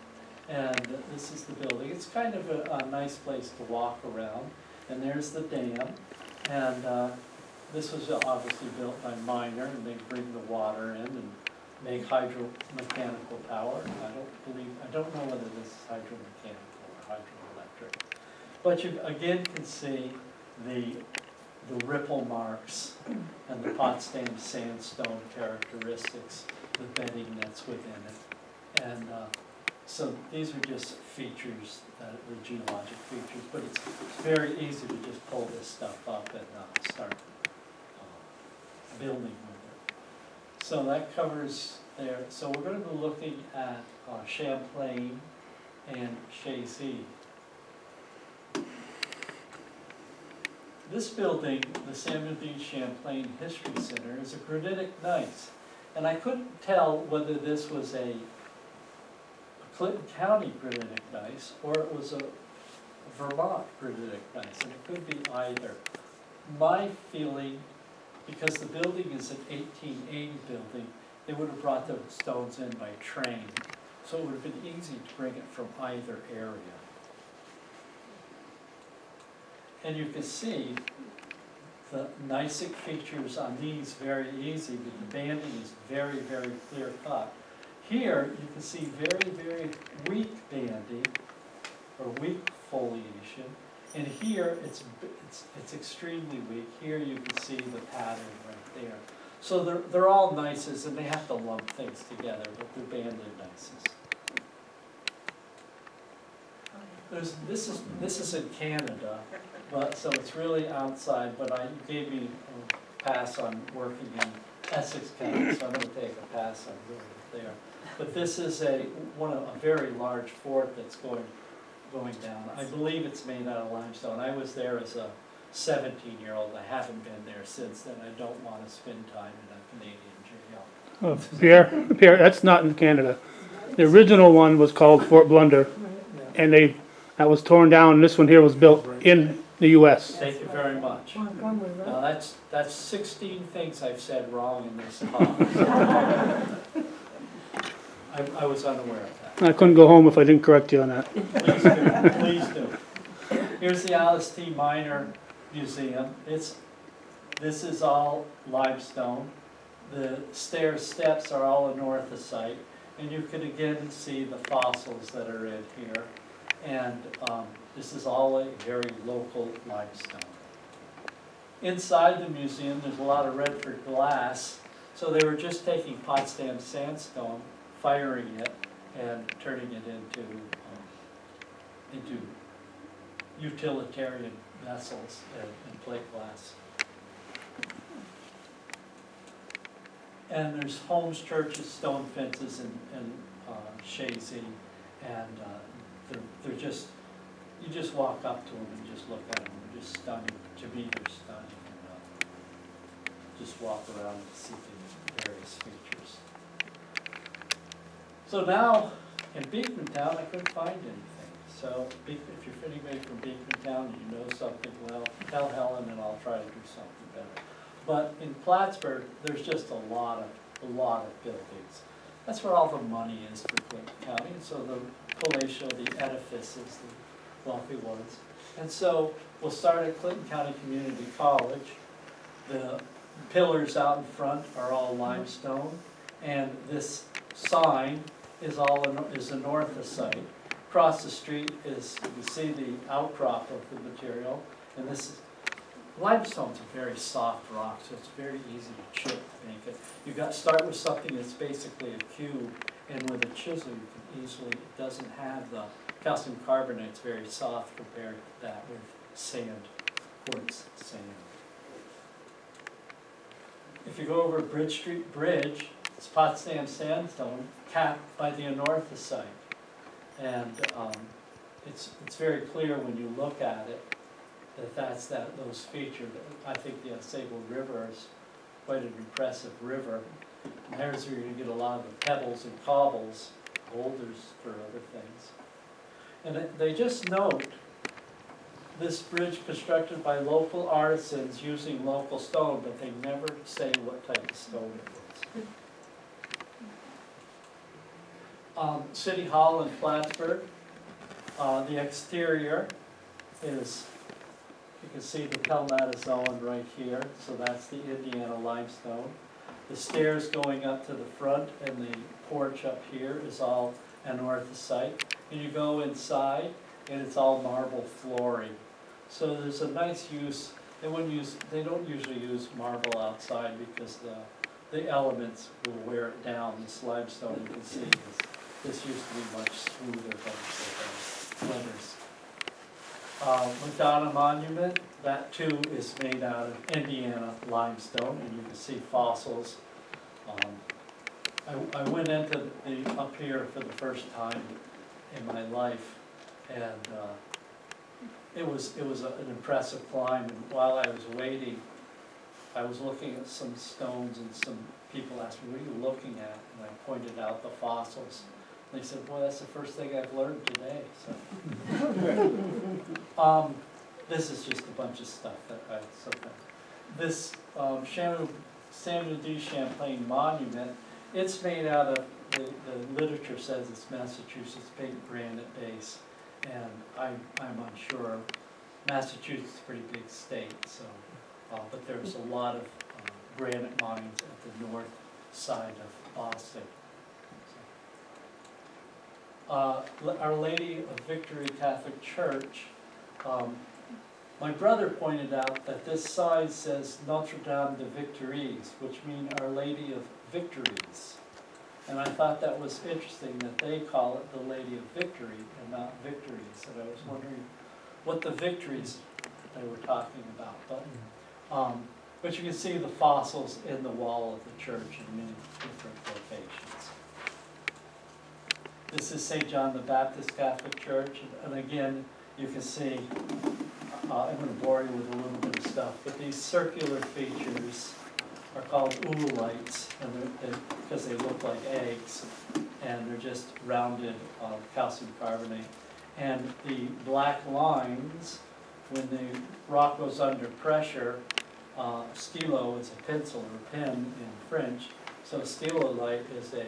and this is the building. It's kind of a nice place to walk around, and there's the dam, and this was obviously built by Miner, and they bring the water in and make hydro-mechanical power. I don't know whether this is hydro-mechanical or hydroelectric. But you again can see the ripple marks and the Potsdam sandstone characteristics, the bedding that's within it. And so these are just features, the geologic features, but it's very easy to just pull this stuff up and start building with it. So that covers there. So we're going to be looking at Champlain and Chazy. This building, the Samuel D. Champlain History Center, is a granitic gneiss. And I couldn't tell whether this was a Clinton County granitic gneiss or it was a Vermont granitic gneiss, and it could be either. My feeling, because the building is an 1880 building, they would have brought the stones in by train. So it would have been easy to bring it from either area. And you can see the gneissic features on these very easy, but the banding is very, very clear cut. Here you can see very, very weak banding or weak foliation, and here it's extremely weak. Here you can see the pattern right there. So they're all gneisses, and they have to lump things together, but they're banded gneisses. This is in Canada, but so it's really outside. But you gave me a pass on working in Essex County, so I'm going to take a pass on going there. But this is a very large fort that's going down. I believe it's made out of limestone. I was there as a 17-year-old. I haven't been there since then. I don't want to spend time in a Canadian jail. Pierre, that's not in Canada. The original one was called Fort Blunder, and that was torn down, and this one here was built in the U.S. Thank you very much. Montgomery, right? Now, that's 16 things I've said wrong in this talk. I was unaware of that. I couldn't go home if I didn't correct you on that. Please do, please do. Here's the Alice T. Minor Museum. This is all limestone. The steps are all anorthosite, and you can again see the fossils that are in here. And this is all a very local limestone. Inside the museum, there's a lot of Redford glass. So they were just taking Potsdam sandstone, firing it, and turning it into utilitarian vessels and plate glass. And there's homes, churches, stone fences, and Shazy, and they're just, you just walk up to them and just look at them. They're just stunning. To me, they're stunning. And, just walk around and see the various features. So now, in Beekmantown, I couldn't find anything. So if you're anybody from Beekmantown and you know something, well, tell Helen and I'll try to do something better. But in Plattsburgh, there's just a lot of buildings. That's where all the money is for Clinton County. And so the palatial, the edifices, the wealthy ones. And so we'll start at Clinton County Community College. The pillars out in front are all limestone, and this sign is anorthosite. Across the street is, you can see the outcrop of the material, and this is, limestone's a very soft rock, so it's very easy to chip to make it. You've got to start with something that's basically a cube, and with a chisel you can easily, it doesn't have the calcium carbonate, it's very soft compared to that with sand, quartz sand. If you go over Bridge Street Bridge, it's Potsdam sandstone capped by the anorthosite. And it's very clear when you look at it that those features. I think the Sable River is quite an impressive river. And there's where you get a lot of the pebbles and cobbles, boulders for other things. And they just note this bridge constructed by local artisans using local stone, but they never say what type of stone it is. City Hall in Plattsburgh, the exterior is, you can see the palmetto zone right here, so that's the Indiana limestone. The stairs going up to the front and the porch up here is all anorthosite. And you go inside and it's all marble flooring. So there's a nice use. They don't usually use marble outside because the elements will wear it down. This limestone, you can see, this used to be much smoother than leathers. Madonna Monument, that too is made out of Indiana limestone, and you can see fossils. I went into up here for the first time in my life, and it was an impressive climb. And while I was waiting, I was looking at some stones, and some people asked me, "What are you looking at?" And I pointed out the fossils. They said, "Boy, that's the first thing I've learned today." So, this is just a bunch of stuff that I this Samuel D. Champlain Monument. It's made out of the literature says it's Massachusetts big granite base, and I'm unsure. Massachusetts is a pretty big state, so but there's a lot of granite monuments at the north side of Boston. Our Lady of Victory Catholic Church, my brother pointed out that this sign says Notre Dame de Victories, which means Our Lady of Victories. And I thought that was interesting that they call it the Lady of Victory and not Victories. And I was wondering what the victories they were talking about. But you can see the fossils in the wall of the church in many different locations. This is St. John the Baptist Catholic Church, and again, you can see, I'm going to bore you with a little bit of stuff, but these circular features are called oolites, and because they look like eggs. and they're just rounded calcium carbonate. And the black lines, when the rock goes under pressure, stilo is a pencil or pen in French, so stilolite is a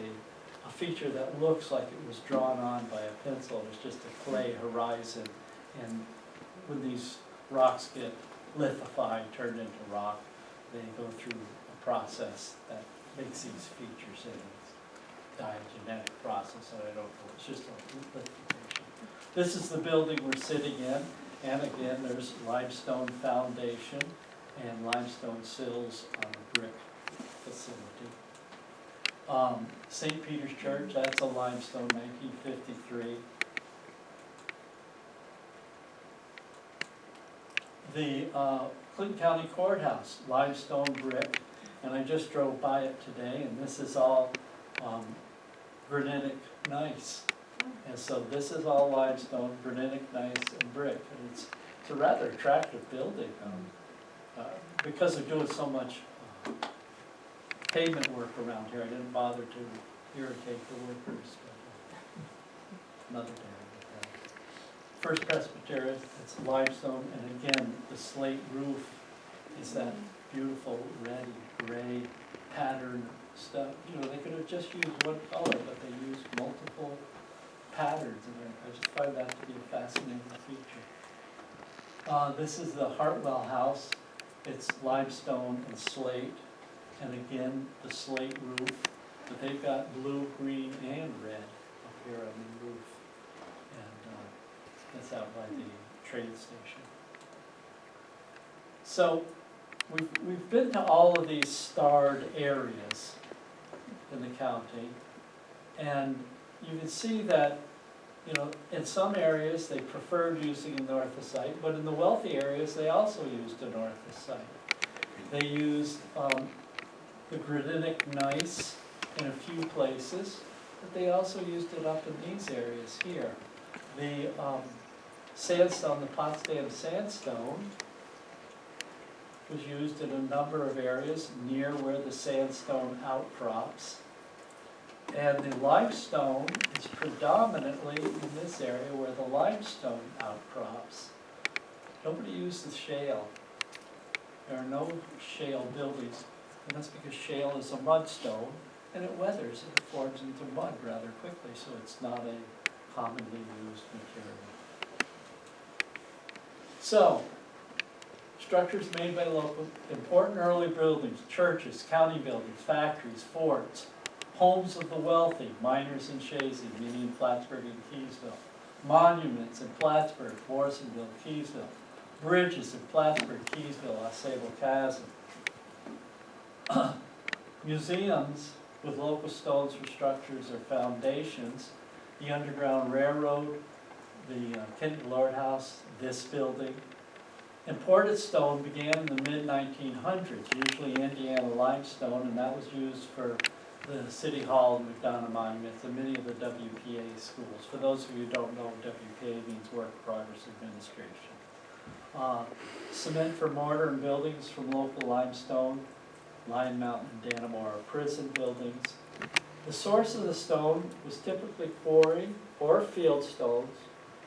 feature that looks like it was drawn on by a pencil. It's just a clay horizon, and when these rocks get lithified, turned into rock, they go through a process that makes these features in this diagenetic process that I don't know. It's just a lithification. This is the building we're sitting in, and again, there's limestone foundation and limestone sills on a brick facility. St. Peter's Church, that's a limestone, 1953. The Clinton County Courthouse, limestone brick, and I just drove by it today, and this is all granitic gneiss. And so this is all limestone, granitic gneiss, and brick. And it's a rather attractive building because they're doing so much pavement work around here. I didn't bother to irritate the workers, but another day. First Presbyterian, it's limestone, and again, the slate roof is that beautiful red, gray pattern stuff. You know, they could have just used one color, but they used multiple patterns in there. I just find that to be a fascinating feature. This is the Hartwell House. It's limestone and slate, and again, the slate roof, but they've got blue, green, and red up here on the roof. And that's out by the train station. So we've been to all of these starred areas in the county, and you can see that, you know, in some areas they preferred using a northicite, but in the wealthy areas they also used a northicite. They used the granitic gneiss in a few places, but they also used it up in these areas here. The sandstone, the Potsdam sandstone, was used in a number of areas near where the sandstone outcrops. And the limestone is predominantly in this area where the limestone outcrops. Nobody uses shale. There are no shale buildings, and that's because shale is a mudstone, and it weathers and it forms into mud rather quickly, so it's not a commonly used material. So, structures made by local, important early buildings, churches, county buildings, factories, forts, homes of the wealthy, miners in Chazy, many in Plattsburgh and Keysville, monuments in Plattsburgh, Morrisonville, Keysville, bridges in Plattsburgh, Keysville, Ausable Chasm, museums with local stones for structures or foundations, the Underground Railroad, the Kenton Lord House, this building. Imported stone began in the mid-1900s, usually Indiana limestone, and that was used for the City Hall and McDonough monuments and many of the WPA schools. For those of you who don't know, WPA means Work Progress Administration. Cement for mortar and buildings from local limestone, Lion Mountain, Dannemora prison buildings. The source of the stone was typically quarry or field stones,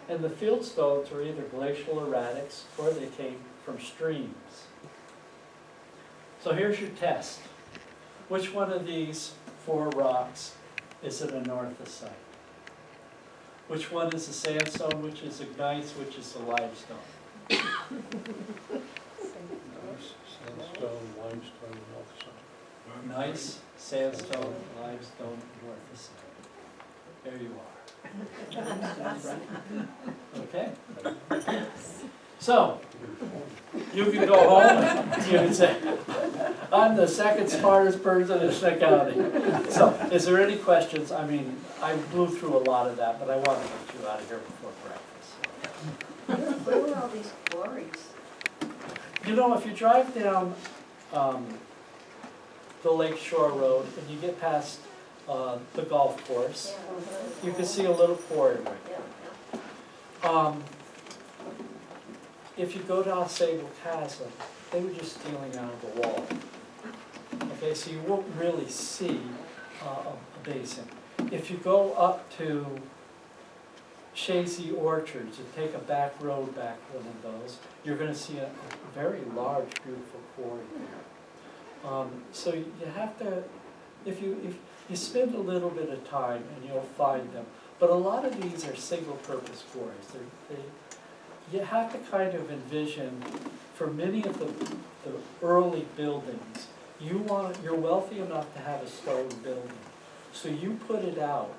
and the field stones were either glacial erratics or they came from streams. So here's your test. Which one of these four rocks is it a northicite? Which one is a sandstone, which is a gneiss, which is a limestone? Sandstone, limestone, northicite. Gneiss, sandstone, limestone, northicite. There you are. Okay. So, you can go home and you can say, I'm the second smartest person in the county. So, is there any questions? I mean, I blew through a lot of that, but I want to get you out of here before breakfast. Where were all these quarries? You know, if you drive down the Lake Shore Road and you get past the golf course, you can see a little quarry right. If you go to Ausable Chasm, they were just stealing out of the wall. Okay, so you won't really see a basin. if you go up to Shazy Orchards and take a back road back one of those, you're gonna see a very large, beautiful quarry there. So you have to, if you spend a little bit of time and you'll find them, but a lot of these are single-purpose quarries. You have to kind of envision, for many of the early buildings, you're wealthy enough to have a stone building. So you put it out.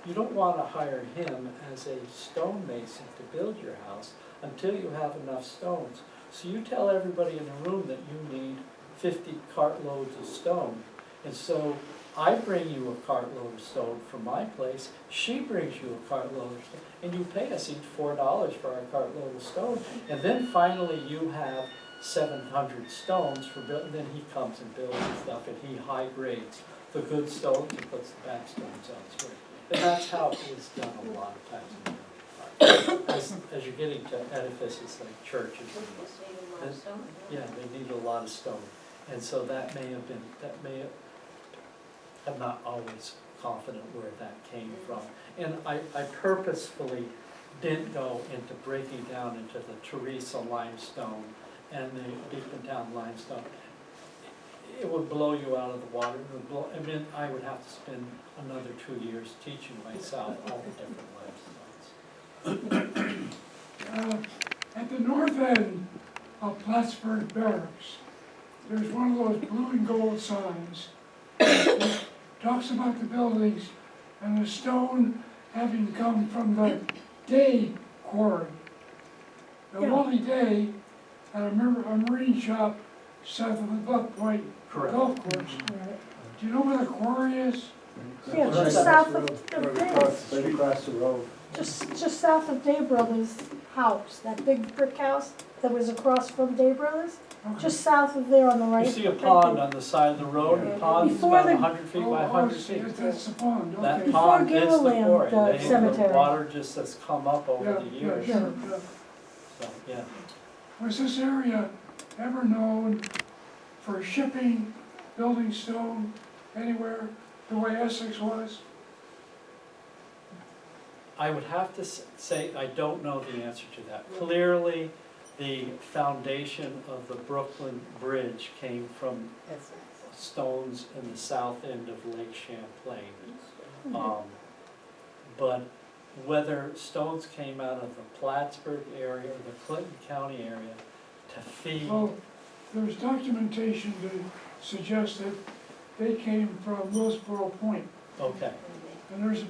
You don't want to hire him as a stonemason to build your house until you have enough stones. So you tell everybody in the room that you need 50 cartloads of stone. And so I bring you a cartload of stone from my place, she brings you a cartload of stone, and you pay us each $4 for our cartload of stone. And then finally you have 700 stones for building, then he comes and builds and stuff, and he high grades the good stones and puts the bad stones elsewhere. And that's how it is done a lot of times. As you're getting to edifices like churches, yeah, they need a lot of stone. And so that may have been, I'm not always confident where that came from. And I purposefully didn't go into breaking down into the Teresa limestone and the Deepentown limestone. It would blow you out of the water. It would blow, I mean, I would have to spend another 2 years teaching myself all the different limstones. At the north end of Plattsburgh Barracks, there's one of those blue and gold signs that talks about the buildings and the stone having come from the Day Quarry. The Yeah. Wally Day had a marine shop south of the Bluff Point Correct. Golf Course. Do you know where the quarry is? Yeah, just south of Day, Right across the road. just south of Day Brothers' house, that big brick house that was across from Day Brothers, Okay. just south of there on the right. You see a pond on the side of the road, the pond's Before about the- 100 feet by 100 feet. That's the pond, That okay. pond Before is the Gilliland, quarry. the cemetery. The water just has come up over Yeah, the yeah, years. sure, yeah. So, yeah. Was this area ever known for shipping building stone anywhere the way Essex was? I would have to say, I don't know the answer to that. Clearly, the foundation of the Brooklyn Bridge came from stones in the south end of Lake Champlain. But whether stones came out of the Plattsburgh area or the Clinton County area to feed, Well, there's documentation to suggest that they came from Willsboro Point, okay, and there's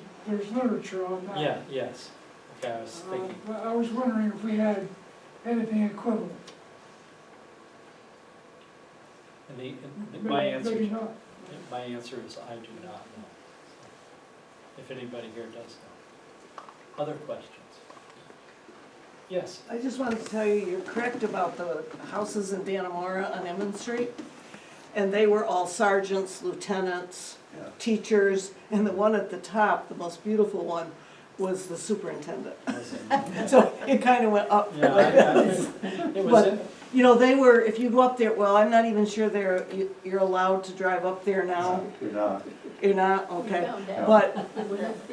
literature on that. yeah, yes. Okay, I was thinking, But I was wondering if we had anything equivalent. and my Maybe not. answer is I do not know. If anybody here does know. Other questions? Yes? I just wanted to tell you, you're correct about the houses in Dannemora on Emmons Street. And they were all sergeants, lieutenants, teachers, and the one at the top, the most beautiful one, was the superintendent. So it kind of went up. Yeah, it was But, in, you know, they were, if you go up there, well, I'm not even sure you're allowed to drive up there now. You're not. You're not, okay. But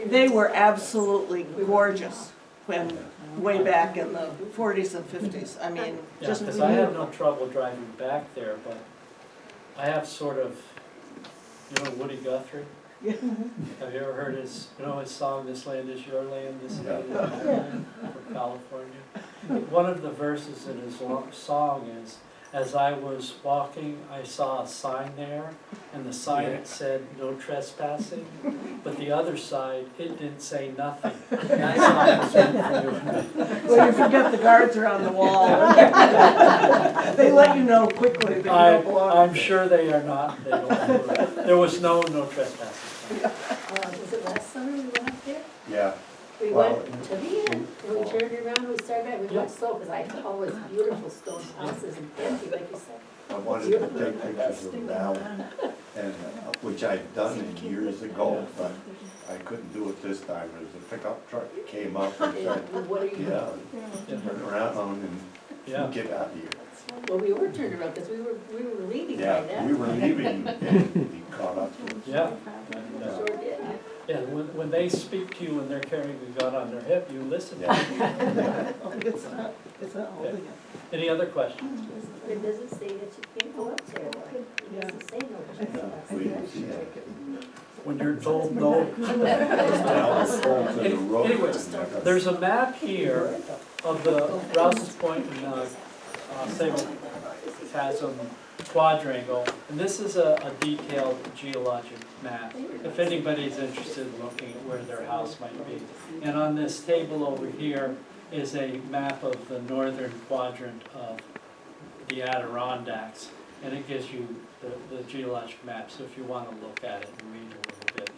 they were absolutely gorgeous when, way back in the 40s and 50s. I mean, yeah, just because I had no beautiful. trouble driving back there, but I have sort of, you know, Woody Guthrie? Yeah. Have you ever heard his, you know his song, "This Land Is Your Land, This Land Is Yeah. My Land," from California? One of the verses in his song is, "As I was walking, I saw a sign there, and the sign said, 'No trespassing,' but the other side, it didn't say nothing." That sign was meant for you. Well, you forget the guards are on the wall. They let you know quickly that you don't belong. I'm sure they are not, they don't, there was no trespassing. Was it last summer we went up there? Yeah. We Well, went to the end, and we turned around, we started back, we Yeah. went slow, because I always beautiful stone houses and empty, like you said. I wanted to take pictures of the valley, and, which I'd done years ago, but I couldn't do it this time. As the pickup truck came up and said, And what are you, yeah, turn around Yeah. and get out of here. well, we were turned around, because we were leaving by Yeah, that. we were leaving, and he caught up to us. Yeah. Sure did. Yeah, when they speak to you and they're carrying a gun on their hip, you listen to Yeah. them. It's not holding it. Any other questions? It doesn't say that you can't go up there, though. It doesn't say no. We didn't see that. When you're told no. Now the poles in the road Anyway, and everything. there's a map here of the Rouse's Point and Sable Chasm quadrangle, and this is a detailed geologic map, if anybody's interested in looking at where their house might be. And on this table over here is a map of the northern quadrant of the Adirondacks, and it gives you the geologic map, so if you want to look at it and read a little bit,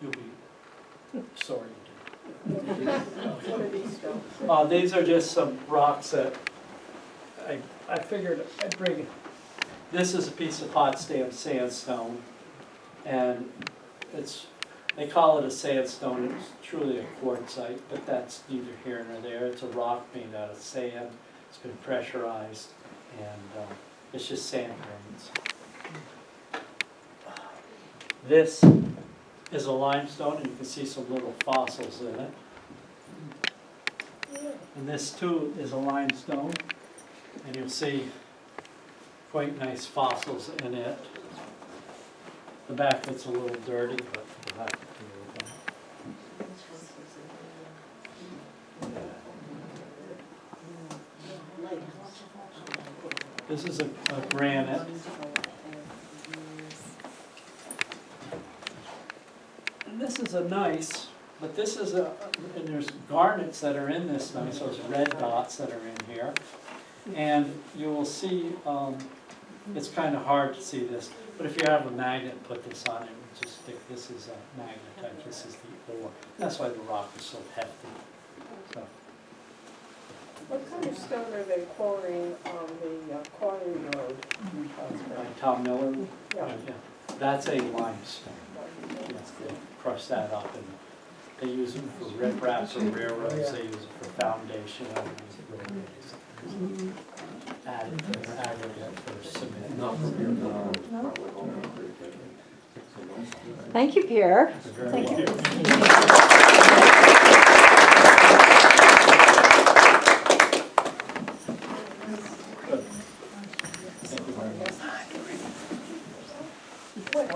you'll be sorry to do. These are just some rocks that I figured I'd bring. This is a piece of Potsdam sandstone, and they call it a sandstone. It's truly a quartzite, but that's neither here nor there. It's a rock made out of sand. It's been pressurized, and it's just sand grains. This is a limestone, and you can see some little fossils in it. And this too is a limestone, and you'll see quite nice fossils in it. The back of it's a little dirty, but we'll have to deal with that. This is a granite. And this is a gneiss, but this is and there's garnets that are in this gneiss, those red dots that are in here. And you will see, it's kind of hard to see this, but if you have a magnet, put this on it, and just stick, this is a magnetite, this is the ore. That's why the rock is so hefty. So, What kind of stone are they quarrying on the quarry road in Plattsburgh? by Tom Miller, Yeah. that's a limestone. Yes, they crush that up, and they use it for ripraps or railroads, they use it for foundation, and they use it for roads. Added for aggregate for cement. Thank you, Pierre. Very Thank well. you.